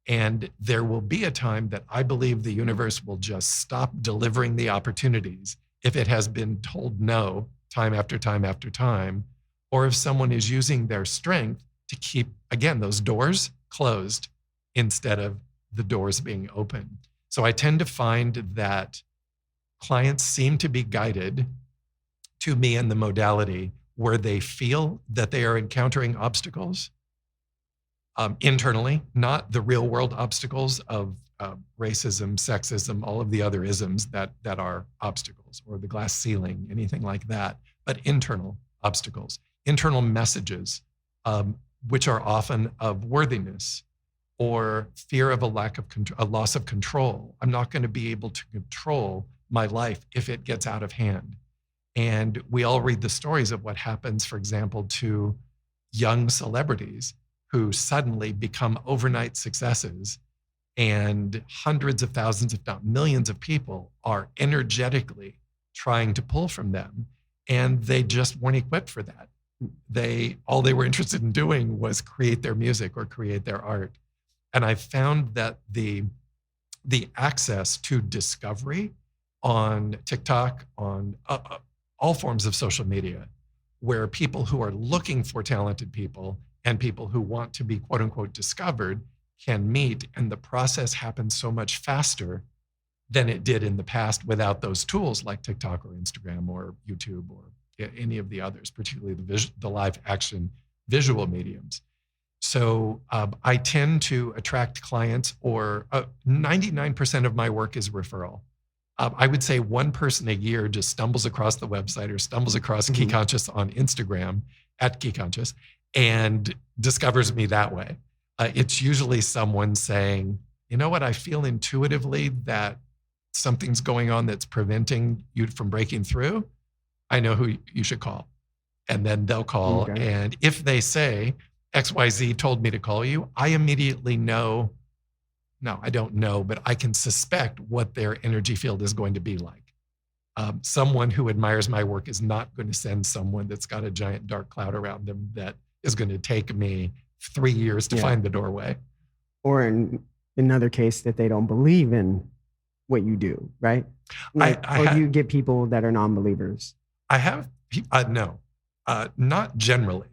And there will be a time that I believe the universe will just stop delivering the opportunities if it has been told no time after time after time, or if someone is using their strength to keep, again, those doors closed instead of the doors being open. So I tend to find that clients seem to be guided to me in the modality where they feel that they are encountering obstacles internally, not the real world obstacles of racism, sexism, all of the other isms that are obstacles, or the glass ceiling, anything like that, but internal obstacles, internal messages, which are often of worthiness or fear of a loss of control. I'm not going to be able to control my life if it gets out of hand. And we all read the stories of what happens, for example, to young celebrities who suddenly become overnight successes, and hundreds of thousands, if not millions of people are energetically trying to pull from them, and they just weren't equipped for that. All they were interested in doing was create their music or create their art. And I found that the access to discovery on TikTok, on all forms of social media, where people who are looking for talented people and people who want to be quote unquote discovered can meet, and the process happens so much faster than it did in the past without those tools like TikTok or Instagram or YouTube or any of the others, particularly the live action visual mediums. So I tend to attract clients, or 99% of my work is referral. I would say one person a year just stumbles across the website or stumbles across KiConscious on Instagram at KiConscious and discovers me that way. It's usually someone saying, you know what, I feel intuitively that something's going on that's preventing you from breaking through. I know who you should call. And then they'll call. Okay. And if they say, XYZ told me to call you, I immediately know, no, I don't know, but I can suspect what their energy field is going to be like. Someone who admires my work is not going to send someone that's got a giant dark cloud around them that is going to take me 3 years to find the doorway. Or in another case, that they don't believe in what you do, right? Like, or you get people that are non-believers. I have, no, not generally,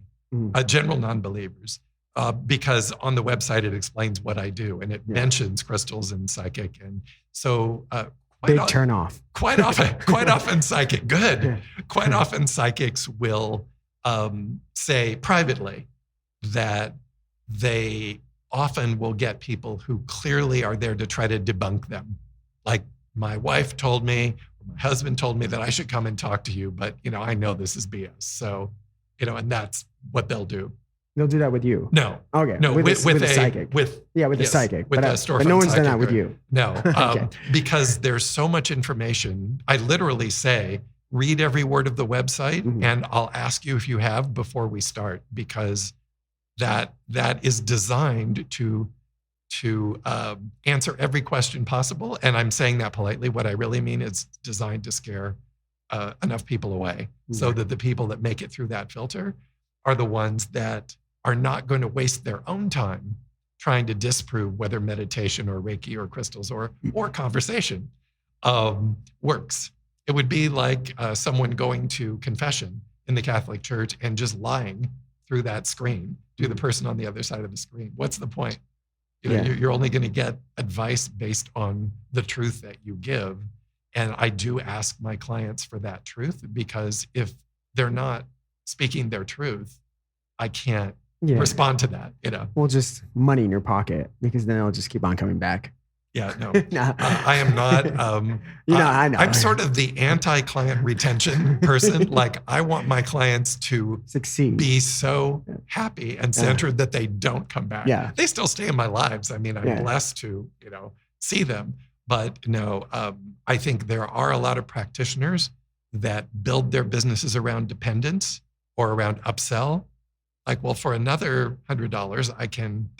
general non-believers. Because on the website, it explains what I do, and it mentions crystals and psychic. And so turn off. Quite often psychic, good. Yeah. Quite often psychics will say privately that they often will get people who clearly are there to try to debunk them. Like, my wife told me, or my husband told me that I should come and talk to you, but I know this is BS. So, and that's what they'll do. They'll do that with you? No. Okay. No, with a psychic. With the psychic. With a storefront. But no one's done that with you. No, because there's so much information. I literally say, read every word of the website, and I'll ask you if you have before we start, because that is designed to answer every question possible. And I'm saying that politely. What I really mean is designed to scare enough people away, so that the people that make it through that filter are the ones that are not going to waste their own time trying to disprove whether meditation or Reiki or crystals or conversation works. It would be like someone going to confession in the Catholic Church and just lying through that screen to the person on the other side of the screen. What's the point? You're only going to get advice based on the truth that you give. And I do ask my clients for that truth, because if they're not speaking their truth, I can't respond to that. Well, just money in your pocket, because then it'll just keep on coming back. Yeah, no, I am not. I know. I'm sort of the anti-client retention person. Like, I want my clients to succeed, be so happy and centered that they don't come back. Yeah. They still stay in my lives. I mean, I'm blessed to, see them. But no, I think there are a lot of practitioners that build their businesses around dependence or around upsell. Like, well, for another $100, I can ...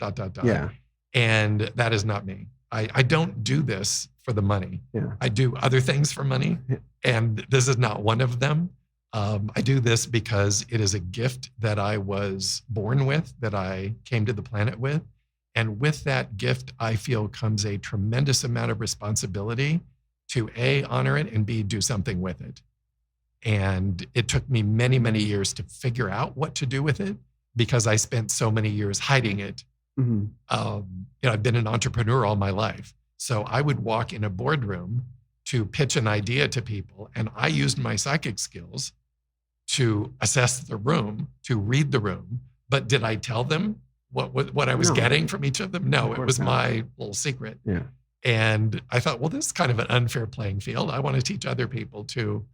Yeah. And that is not me. I don't do this for the money. Yeah. I do other things for money, and this is not one of them. I do this because it is a gift that I was born with, that I came to the planet with. And with that gift, I feel comes a tremendous amount of responsibility to A, honor it, and B, do something with it. And it took me many, many years to figure out what to do with it because I spent so many years hiding it. Mm-hmm. I've been an entrepreneur all my life. So I would walk in a boardroom to pitch an idea to people. And I used my psychic skills to assess the room, to read the room. But did I tell them what I was getting from each of them? No, it was my little secret. Yeah. And I thought, well, this is kind of an unfair playing field. I want to teach other people to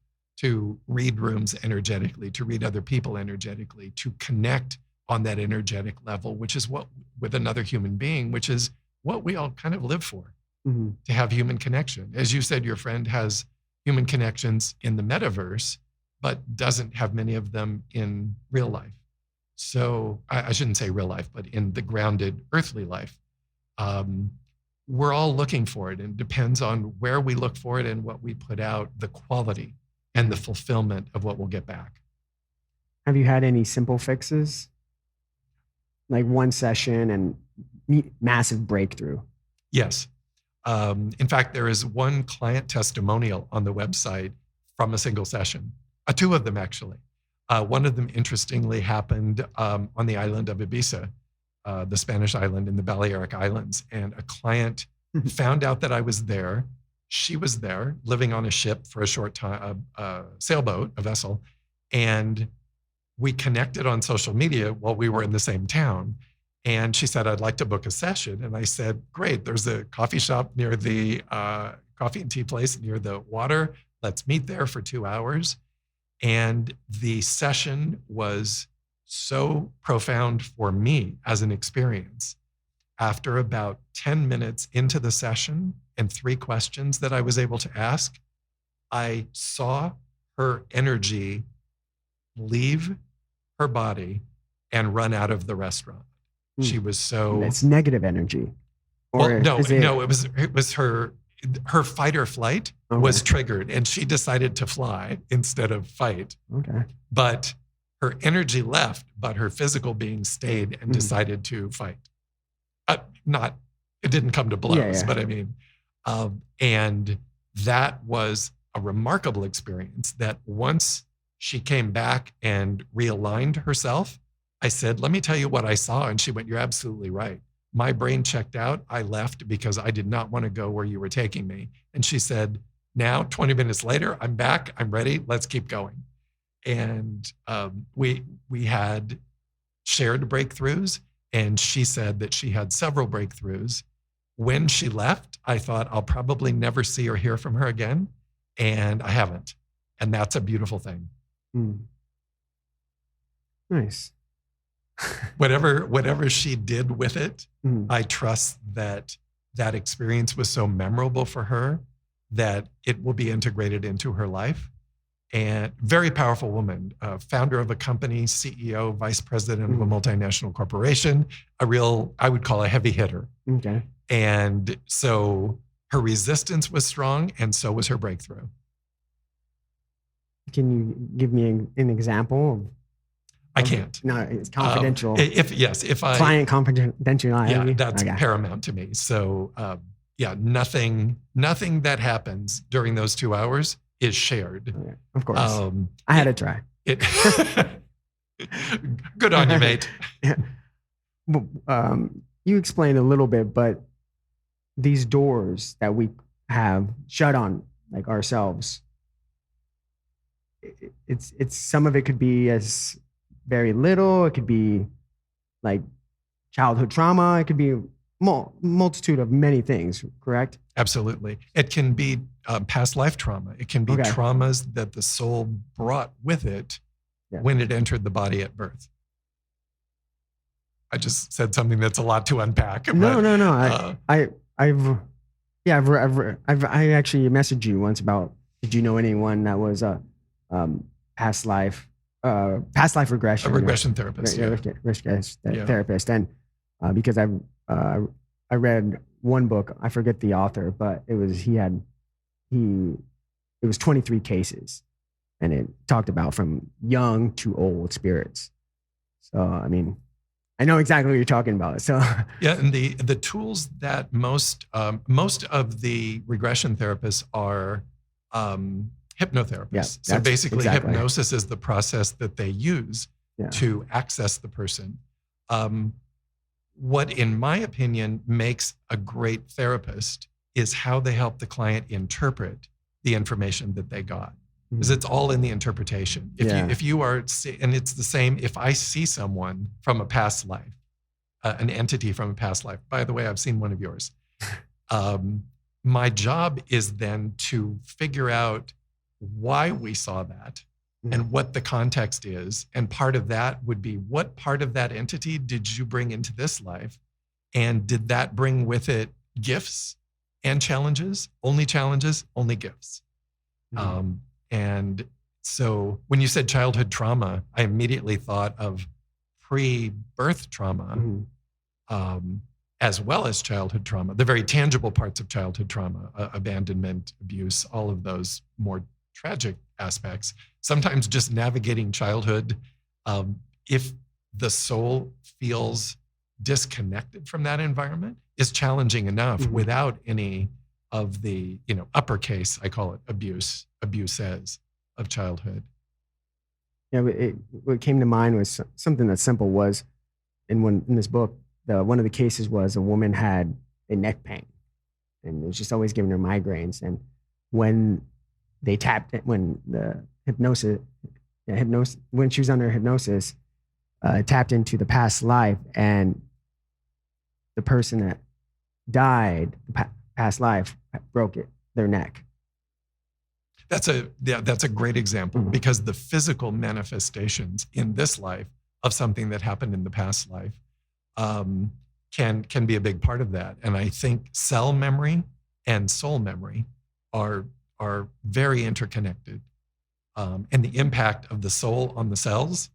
read rooms energetically, to read other people energetically, to connect on that energetic level, which is what with another human being, which is what we all kind of live for, to have human connection. As you said, your friend has human connections in the metaverse, but doesn't have many of them in real life. So I shouldn't say real life, but in the grounded earthly life. We're all looking for it, and it depends on where we look for it and what we put out, the quality and the fulfillment of what we'll get back. Have you had any simple fixes? Like one session and massive breakthrough? Yes. In fact, there is one client testimonial on the website from a single session, two of them actually. One of them, interestingly, happened on the island of Ibiza, the Spanish island in the Balearic Islands. And a client found out that I was there. She was there living on a ship for a short time, a sailboat, a vessel. And we connected on social media while we were in the same town. And she said, I'd like to book a session. And I said, great, there's a coffee shop near the coffee and tea place near the water. Let's meet there for 2 hours. And the session was so profound for me as an experience. After about 10 minutes into the session and 3 questions that I was able to ask, I saw her energy leave her body and run out of the restaurant. She was so... It's negative energy. Or it was her fight or flight was triggered, and she decided to fly instead of fight. Okay. But her energy left, but her physical being stayed and decided to fight. It didn't come to blows, but I mean, and that was a remarkable experience that once she came back and realigned herself, I said, let me tell you what I saw. And she went, you're absolutely right. My brain checked out. I left because I did not want to go where you were taking me. And she said, now 20 minutes later, I'm back. I'm ready. Let's keep going. And we had shared breakthroughs. And she said that she had several breakthroughs. When she left, I thought I'll probably never see or hear from her again. And I haven't. And that's a beautiful thing. Nice. Whatever she did with it, I trust that that experience was so memorable for her that it will be integrated into her life. And very powerful woman, founder of a company, CEO, vice president of a multinational corporation, I would call a heavy hitter. Okay. And so her resistance was strong, and so was her breakthrough. Can you give me an example? I can't. No, it's confidential. If I client confidentiality. Yeah, that's paramount to me. So nothing that happens during those 2 hours is shared. Okay. Of course. I had to try. Good on you, mate. You explained a little bit, but these doors that we have shut on, like ourselves, it's some of it could be as very little. It could be like childhood trauma. It could be multitude of many things, correct? Absolutely. It can be past life trauma. It can be traumas that the soul brought with it when it entered the body at birth. I just said something that's a lot to unpack. No. I actually messaged you once about, did you know anyone that was a past life regression? A regression therapist. Therapist. And because I read one book, I forget the author, but it was 23 cases, and it talked about from young to old spirits. So, I mean, I know exactly what you're talking about. So yeah, and the tools that most of the regression therapists are Hypnotherapists. Yeah, So that's basically, exactly. hypnosis is the process that they use to access the person. What, in my opinion, makes a great therapist is how they help the client interpret the information that they got. Because it's all in the interpretation. If you are, and it's the same, if I see someone from a past life, an entity from a past life, by the way, I've seen one of yours. My job is then to figure out why we saw that and what the context is. And part of that would be, what part of that entity did you bring into this life? And did that bring with it gifts and challenges? Only gifts. And so when you said childhood trauma, I immediately thought of pre-birth trauma, as well as childhood trauma, the very tangible parts of childhood trauma, abandonment, abuse, all of those more tragic aspects. Sometimes just navigating childhood, if the soul feels disconnected from that environment, is challenging enough without any of the, uppercase, I call it abuses of childhood. Yeah, what came to mind was something that simple was, in this book, one of the cases was a woman had a neck pain, and it was just always giving her migraines. And when they tapped it, when the hypnosis, when she was under hypnosis, tapped into the past life, and the person that died, past life, broke their neck. That's a great example, because the physical manifestations in this life of something that happened in the past life can be a big part of that. And I think cell memory and soul memory are very interconnected, and the impact of the soul on the cells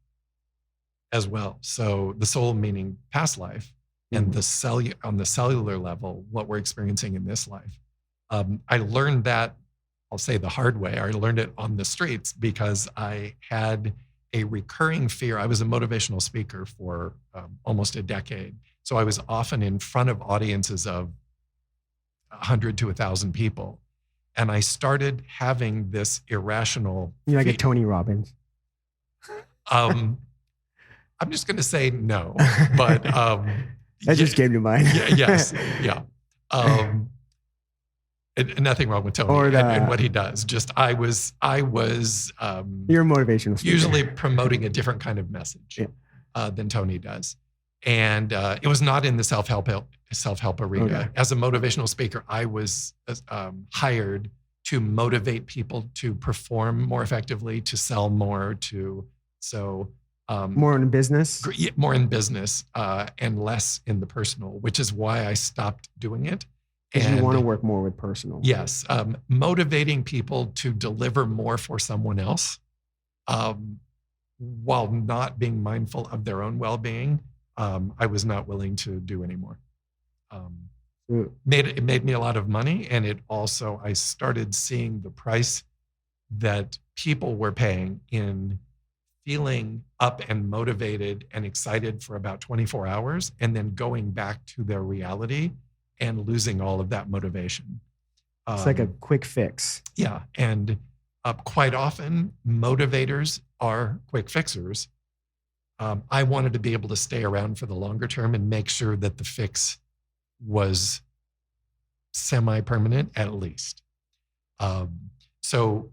as well. So the soul meaning past life, and on the cellular level, what we're experiencing in this life. I learned that, I'll say the hard way. I learned it on the streets because I had a recurring fear. I was a motivational speaker for almost a decade. So I was often in front of audiences of 100 to 1,000 people. And I started having this irrational You're like a Tony Robbins. I'm just going to say no, but that just came to mind. Yeah. And nothing wrong with Tony and what he does. Just I was you're a motivational speaker. Usually promoting a different kind of message than Tony does. And it was not in the self-help arena. Okay. As a motivational speaker, I was hired to motivate people to perform more effectively, to sell more, more in business? More in business and less in the personal, which is why I stopped doing it. Because you want to work more with personal. Yes. Motivating people to deliver more for someone else while not being mindful of their own well-being, I was not willing to do anymore. It made me a lot of money. And it also, I started seeing the price that people were paying in feeling up and motivated and excited for about 24 hours and then going back to their reality and losing all of that motivation. It's like a quick fix. Yeah. And quite often, motivators are quick fixers. I wanted to be able to stay around for the longer term and make sure that the fix was semi-permanent at least. So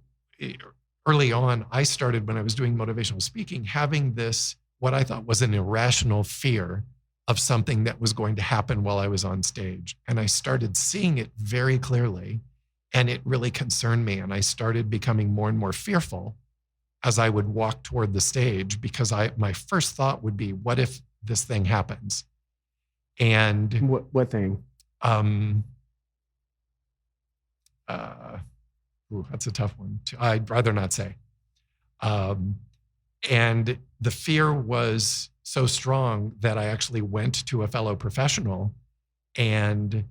early on, I started, when I was doing motivational speaking, having this, what I thought was an irrational fear of something that was going to happen while I was on stage. And I started seeing it very clearly, and it really concerned me. And I started becoming more and more fearful as I would walk toward the stage, because my first thought would be, what if this thing happens? And what thing? That's a tough one. I'd rather not say. And the fear was so strong that I actually went to a fellow professional and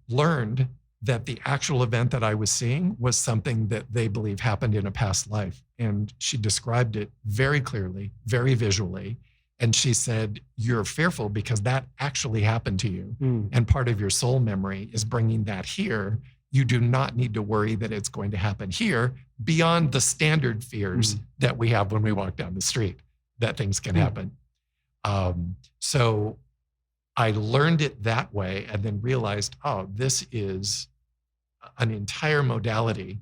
learned that the actual event that I was seeing was something that they believe happened in a past life. And she described it very clearly, very visually. And she said, you're fearful because that actually happened to you. And part of your soul memory is bringing that here. you do not need to worry that it's going to happen here beyond the standard fears that we have when we walk down the street, that things can happen. So I learned it that way and then realized, oh, this is an entire modality,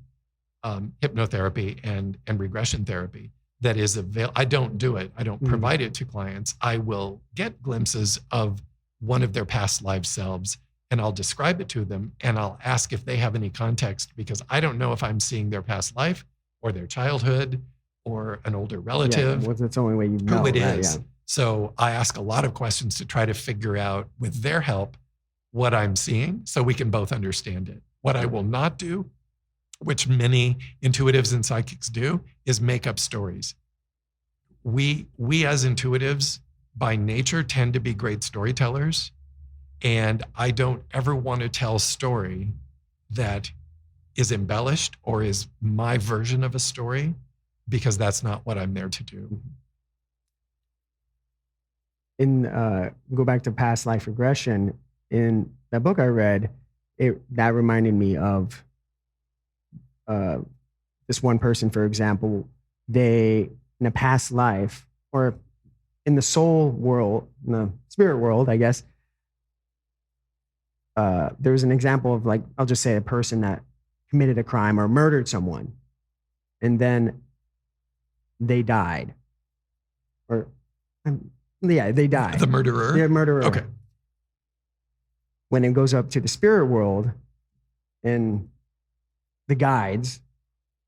hypnotherapy and regression therapy that is available. I don't do it. I don't provide it to clients. I will get glimpses of one of their past life selves and I'll describe it to them and I'll ask if they have any context because I don't know if I'm seeing their past life or their childhood or an older relative. Well, that's the only way you know who it that, is. yeah. So I ask a lot of questions to try to figure out with their help what I'm seeing so we can both understand it. What I will not do, which many intuitives and psychics do, is make up stories. We as intuitives by nature tend to be great storytellers. And I don't ever want to tell a story that is embellished or is my version of a story because that's not what I'm there to do. Go back to past life regression. In that book I read, that reminded me of this one person, for example. They, in a past life, or in the soul world, in the spirit world, I guess, there was an example of, like, I'll just say a person that committed a crime or murdered someone, and then they died. They died. The murderer? The murderer. Okay. When it goes up to the spirit world, and the guides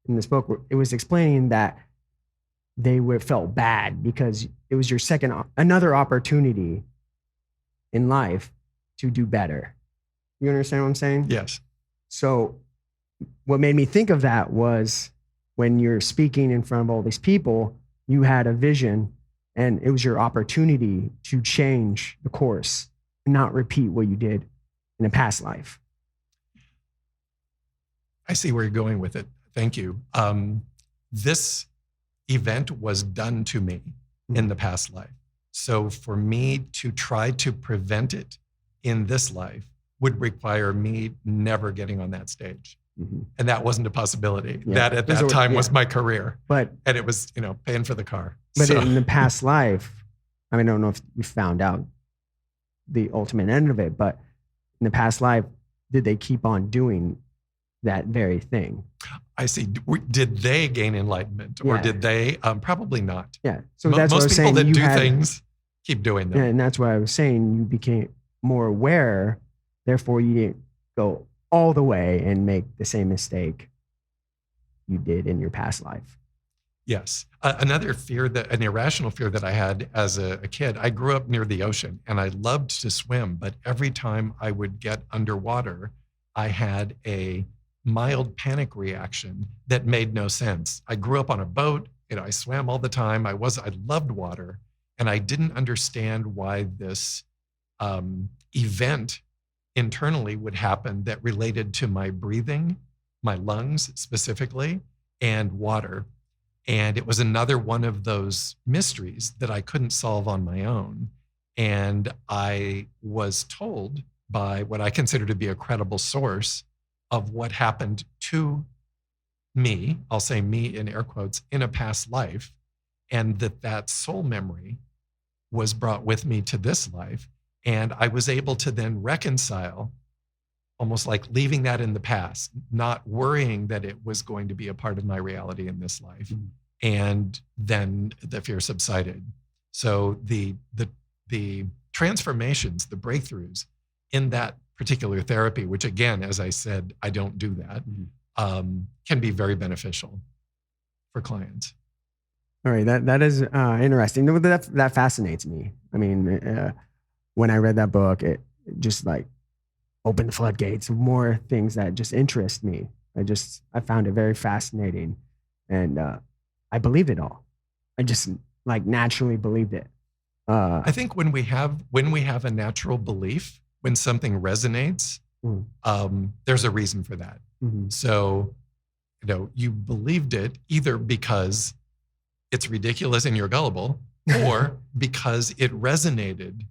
in this book, it was explaining that they felt bad because it was your another opportunity in life to do better. You understand what I'm saying? Yes. So what made me think of that was when you're speaking in front of all these people, you had a vision and it was your opportunity to change the course and not repeat what you did in a past life. I see where you're going with it. Thank you. This event was done to me in the past life. So for me to try to prevent it in this life would require me never getting on that stage. And that wasn't a possibility. Yeah. That at that time was my career. And it was, paying for the car. But in the past life, I don't know if you found out the ultimate end of it, but in the past life, did they keep on doing that very thing? I see. Did they gain enlightenment or did they? Probably not. Yeah. So that's what I was saying. Most people that do things keep doing them. Yeah, and that's what I was saying. You became more aware. Therefore, you didn't go all the way and make the same mistake you did in your past life. Yes. Another fear, an irrational fear that I had as a kid, I grew up near the ocean and I loved to swim, but every time I would get underwater, I had a mild panic reaction that made no sense. I grew up on a boat, I swam all the time. I loved water, and I didn't understand why this event internally would happen that related to my breathing, my lungs specifically, and water. And it was another one of those mysteries that I couldn't solve on my own. And I was told by what I consider to be a credible source of what happened to me, I'll say me in air quotes, in a past life, and that soul memory was brought with me to this life. And I was able to then reconcile, almost like leaving that in the past, not worrying that it was going to be a part of my reality in this life. Mm-hmm. And then the fear subsided. So the transformations, the breakthroughs in that particular therapy, which again, as I said, I don't do that, can be very beneficial for clients. All right, that is interesting. That fascinates me. I mean, when I read that book, it just like opened the floodgates of more things that just interest me. I found it very fascinating, and I believed it all. I just like naturally believed it. I think when we have a natural belief, when something resonates, there's a reason for that. Mm-hmm. So, you believed it either because it's ridiculous and you're gullible, or because it resonated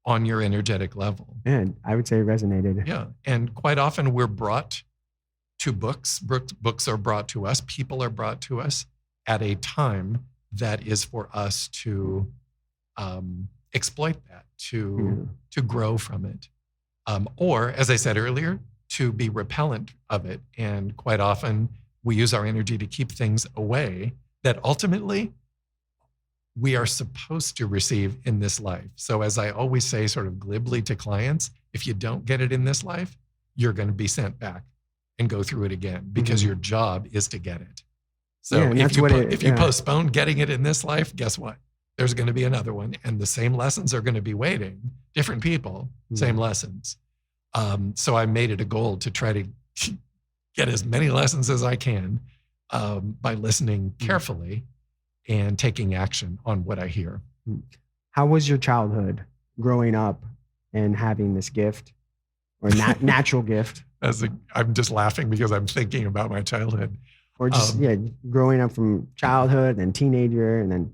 on your energetic level. And I would say it resonated. Yeah. And quite often we're brought to books. Books are brought to us. People are brought to us at a time that is for us to exploit that, to grow from it. Or, as I said earlier, to be repellent of it. And quite often we use our energy to keep things away that ultimately we are supposed to receive in this life. So as I always say sort of glibly to clients, if you don't get it in this life, you're going to be sent back and go through it again because your job is to get it. So if you postpone getting it in this life, guess what? There's going to be another one, and the same lessons are going to be waiting. Different people, same lessons. So I made it a goal to try to get as many lessons as I can by listening carefully and taking action on what I hear. How was your childhood growing up and having this gift or natural gift? I'm just laughing because I'm thinking about my childhood. Or just, growing up from childhood and teenager, and then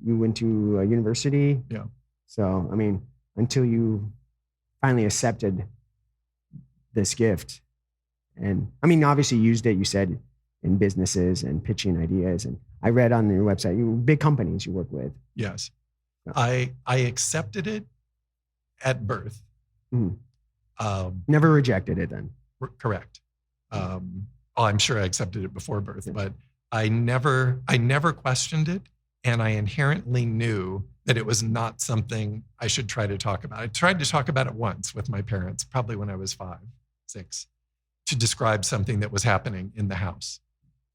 you went to a university. Yeah. So, I mean, until you finally accepted this gift. And I mean, obviously you used it, you said, in businesses and pitching ideas. And I read on your website, big companies you work with. Yes. I accepted it at birth. Never rejected it then. Correct. I'm sure I accepted it before birth, but I never questioned it. And I inherently knew that it was not something I should try to talk about. I tried to talk about it once with my parents, probably when I was 5, 6, to describe something that was happening in the house.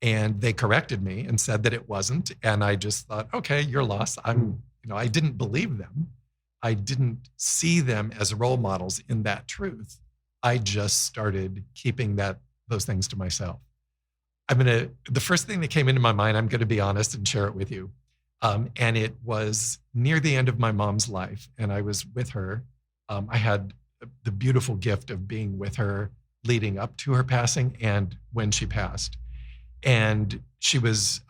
And they corrected me and said that it wasn't. And I just thought, okay, you're lost. I didn't believe them. I didn't see them as role models in that truth. I just started keeping those things to myself. The first thing that came into my mind, I'm going to be honest and share it with you. And it was near the end of my mom's life. And I was with her. I had the beautiful gift of being with her leading up to her passing and when she passed. And she was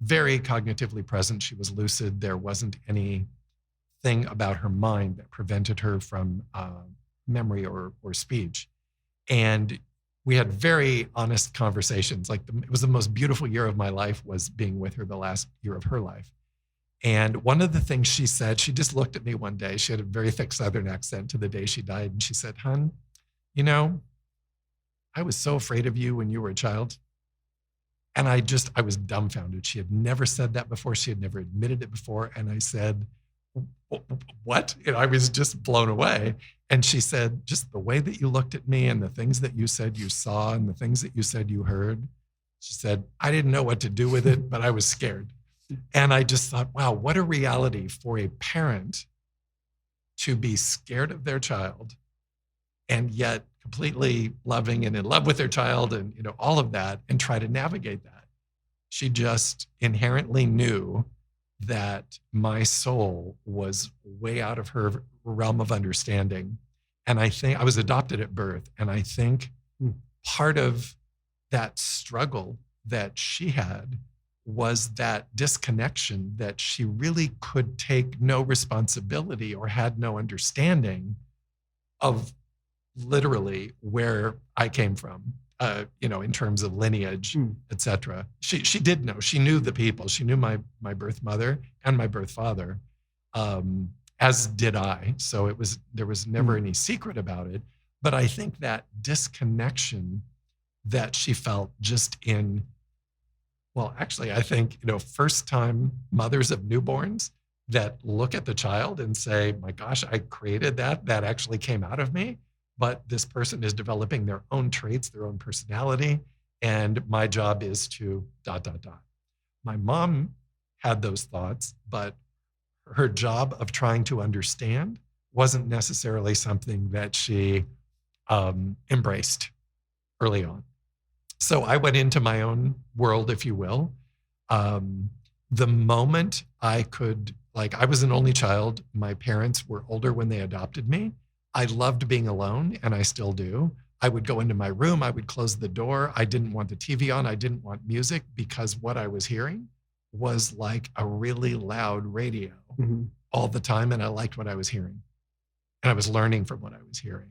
very cognitively present. She was lucid. There wasn't anything about her mind that prevented her from memory or speech. And we had very honest conversations. It was the most beautiful year of my life was being with her the last year of her life. And one of the things she said, she just looked at me one day. She had a very thick Southern accent to the day she died. And she said, "Hun, I was so afraid of you when you were a child." And I was dumbfounded. She had never said that before. She had never admitted it before. And I said, "What?" I was just blown away. And she said, "Just the way that you looked at me and the things that you said you saw and the things that you said you heard," she said, "I didn't know what to do with it, but I was scared." And I just thought, wow, what a reality for a parent to be scared of their child and yet completely loving and in love with their child and all of that and try to navigate that. She just inherently knew that my soul was way out of her realm of understanding. And I think I was adopted at birth. And I think part of that struggle that she had was that disconnection that she really could take no responsibility or had no understanding of literally where I came from, in terms of lineage, et cetera. She did know. She knew the people. She knew my birth mother and my birth father, as did I. So there was never any secret about it. But I think that disconnection that she felt just I think, first-time mothers of newborns that look at the child and say, "My gosh, I created that actually came out of me. But this person is developing their own traits, their own personality, and my job is to ... My mom had those thoughts, but her job of trying to understand wasn't necessarily something that she embraced early on. So I went into my own world, if you will. The moment I could, I was an only child. My parents were older when they adopted me. I loved being alone, and I still do. I would go into my room. I would close the door. I didn't want the TV on. I didn't want music because what I was hearing was like a really loud radio all the time, and I liked what I was hearing. And I was learning from what I was hearing.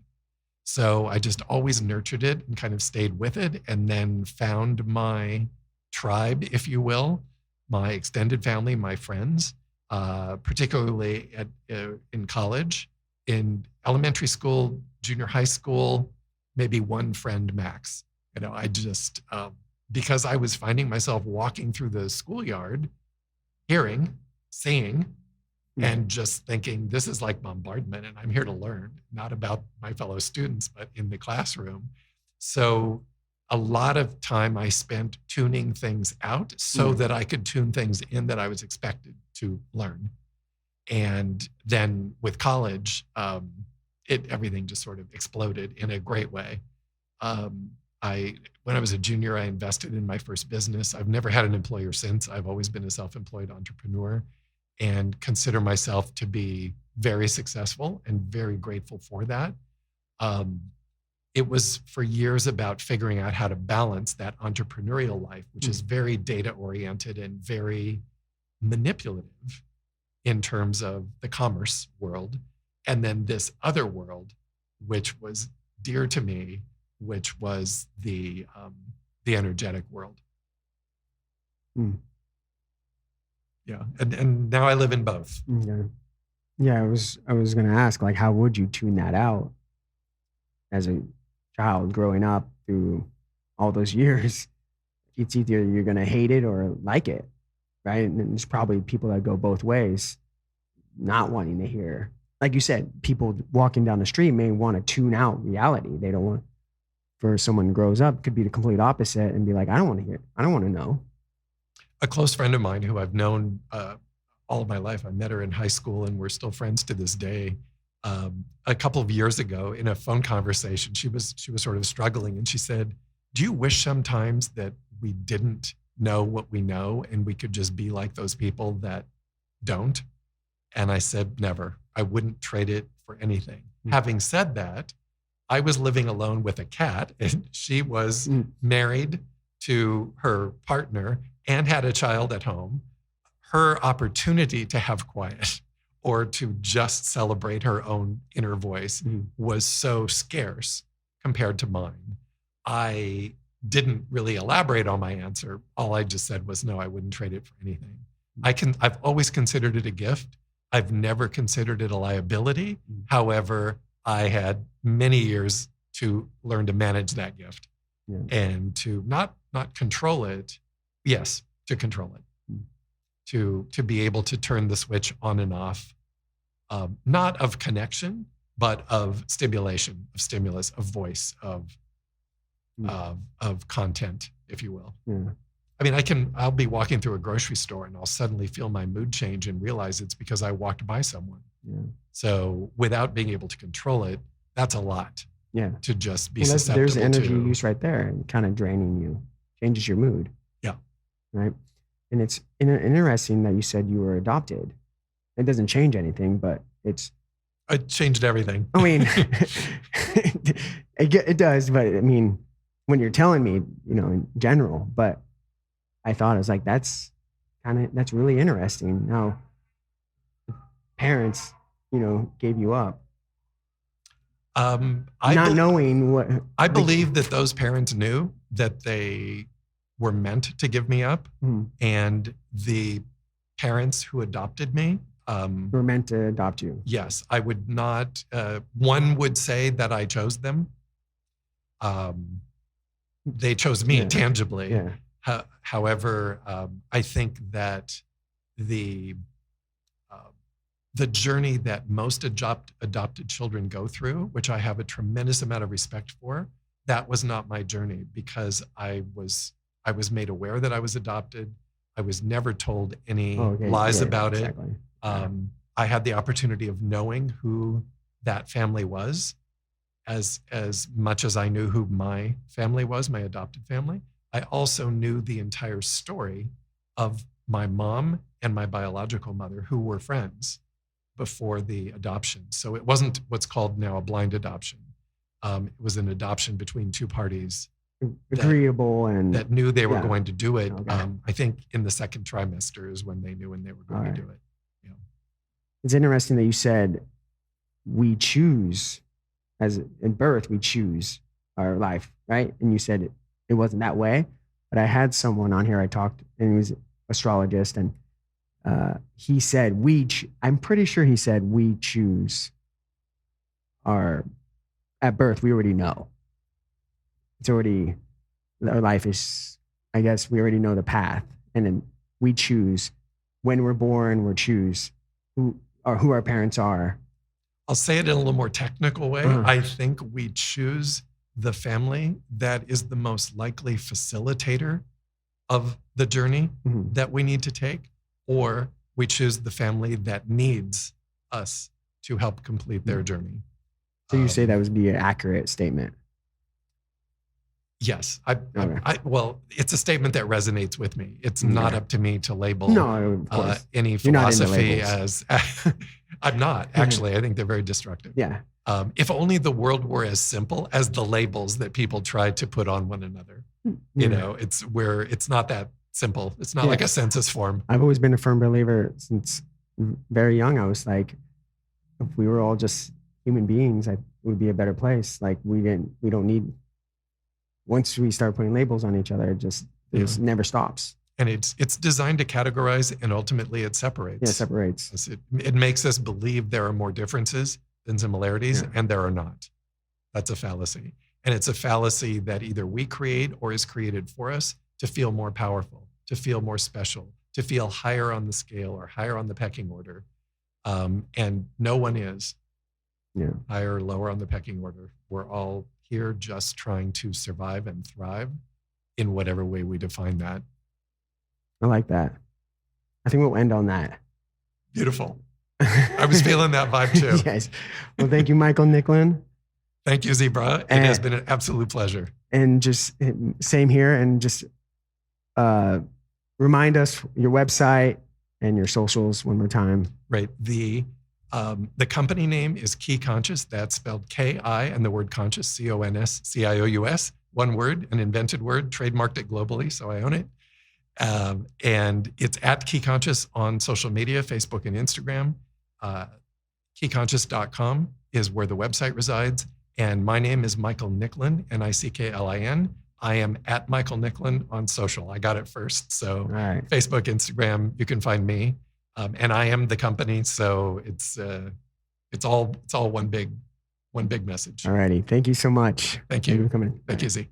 So I just always nurtured it and kind of stayed with it, and then found my tribe, if you will, my extended family, my friends, particularly in college, in elementary school, junior high school, maybe one friend max. I just, because I was finding myself walking through the schoolyard, hearing, seeing, and just thinking, this is like bombardment, and I'm here to learn, not about my fellow students, but in the classroom. So a lot of time I spent tuning things out so that I could tune things in that I was expected to learn. And then with college, everything just sort of exploded in a great way. When I was a junior, I invested in my first business. I've never had an employer since. I've always been a self-employed entrepreneur, and consider myself to be very successful and very grateful for that. It was for years about figuring out how to balance that entrepreneurial life, which is very data-oriented and very manipulative in terms of the commerce world, and then this other world, which was dear to me, which was the energetic world. Yeah, and now I live in both. Yeah. I was going to ask, like, how would you tune that out as a child growing up through all those years? It's either you're going to hate it or like it, right? And there's probably people that go both ways, not wanting to hear. Like you said, people walking down the street may want to tune out reality. They don't want. For someone who grows up, could be the complete opposite and be like, I don't want to hear. I don't want to know. A close friend of mine who I've known all of my life, I met her in high school and we're still friends to this day. A couple of years ago in a phone conversation, she was sort of struggling, and she said, do you wish sometimes that we didn't know what we know and we could just be like those people that don't? And I said, never. I wouldn't trade it for anything. Having said that, I was living alone with a cat, and she was married to her partner and had a child at home. Her opportunity to have quiet or to just celebrate her own inner voice was so scarce compared to mine. I didn't really elaborate on my answer. All I just said was, no, I wouldn't trade it for anything. I've always considered it a gift. I've never considered it a liability. However, I had many years to learn to manage that gift and to not control it. Yes, to control it, to be able to turn the switch on and off, not of connection, but of stimulation, of stimulus, of voice, of content, if you will. I mean, I'll be walking through a grocery store and I'll suddenly feel my mood change and realize it's because I walked by someone. So without being able to control it, that's a lot. To just be susceptible there's energy use right there and kind of draining you, changes your mood. Right. And it's interesting that you said you were adopted. It doesn't change anything, but it changed everything. I mean, it does, but I mean, when you're telling me, in general, but I thought, I was like, that's really interesting. Now, parents, gave you up. Knowing what. I believe that those parents knew that they were meant to give me up, and the parents who adopted me were meant to adopt you. Yes, I would not. One would say that I chose them. They chose me tangibly. However, I think that the journey that most adopted children go through, which I have a tremendous amount of respect for, that was not my journey, because I was made aware that I was adopted. I was never told any lies about it. I had the opportunity of knowing who that family was, as much as I knew who my family was, my adopted family. I also knew the entire story of my mom and my biological mother, who were friends before the adoption. So it wasn't what's called now a blind adoption. It was an adoption between two parties agreeable and that knew they were going to do it. I think in the second trimester is when they knew when they were going to do it. It's interesting that you said we choose as in birth, we choose our life, right? And you said it wasn't that way. But I had someone on here I talked, and he was an astrologist, and he said, I'm pretty sure he said we choose at birth, we already know. It's already, our life is, I guess we already know the path. And then we choose when we're born, we choose who our parents are. I'll say it in a little more technical way. I think we choose the family that is the most likely facilitator of the journey that we need to take, or we choose the family that needs us to help complete their journey. So you say that would be an accurate statement? Yes. Well, it's a statement that resonates with me. It's not up to me to label any philosophy as, I'm not, actually. I think they're very destructive. Yeah. If only the world were as simple as the labels that people try to put on one another. You know, it's not that simple. It's not like a census form. I've always been a firm believer since very young. I was like, if we were all just human beings, it would be a better place. Like we don't need, once we start putting labels on each other, it just never stops. And it's designed to categorize, and ultimately it separates. Yeah, it separates. It makes us believe there are more differences than similarities, and there are not. That's a fallacy. And it's a fallacy that either we create or is created for us to feel more powerful, to feel more special, to feel higher on the scale or higher on the pecking order. And no one is higher or lower on the pecking order. We're all here just trying to survive and thrive in whatever way we define that. I like that. I think we'll end on that. Beautiful. I was feeling that vibe too. Yes. Well, thank you, Michael Nicklin. Thank you, zbrah. It has been an absolute pleasure. And just same here. And just remind us your website and your socials one more time. Right. The company name is KiConscious. That's spelled K-I and the word conscious, C-O-N-S-C-I-O-U-S. One word, an invented word, trademarked it globally, so I own it. And it's at KiConscious on social media, Facebook and Instagram. KiConscious.com is where the website resides. And my name is Michael Nicklin, Nicklin. I am at Michael Nicklin on social. I got it first. So Facebook, Instagram, you can find me. And I am the company. So it's all one big message. All righty. Thank you so much. Thank you. Thank you for coming. Thank you, Z.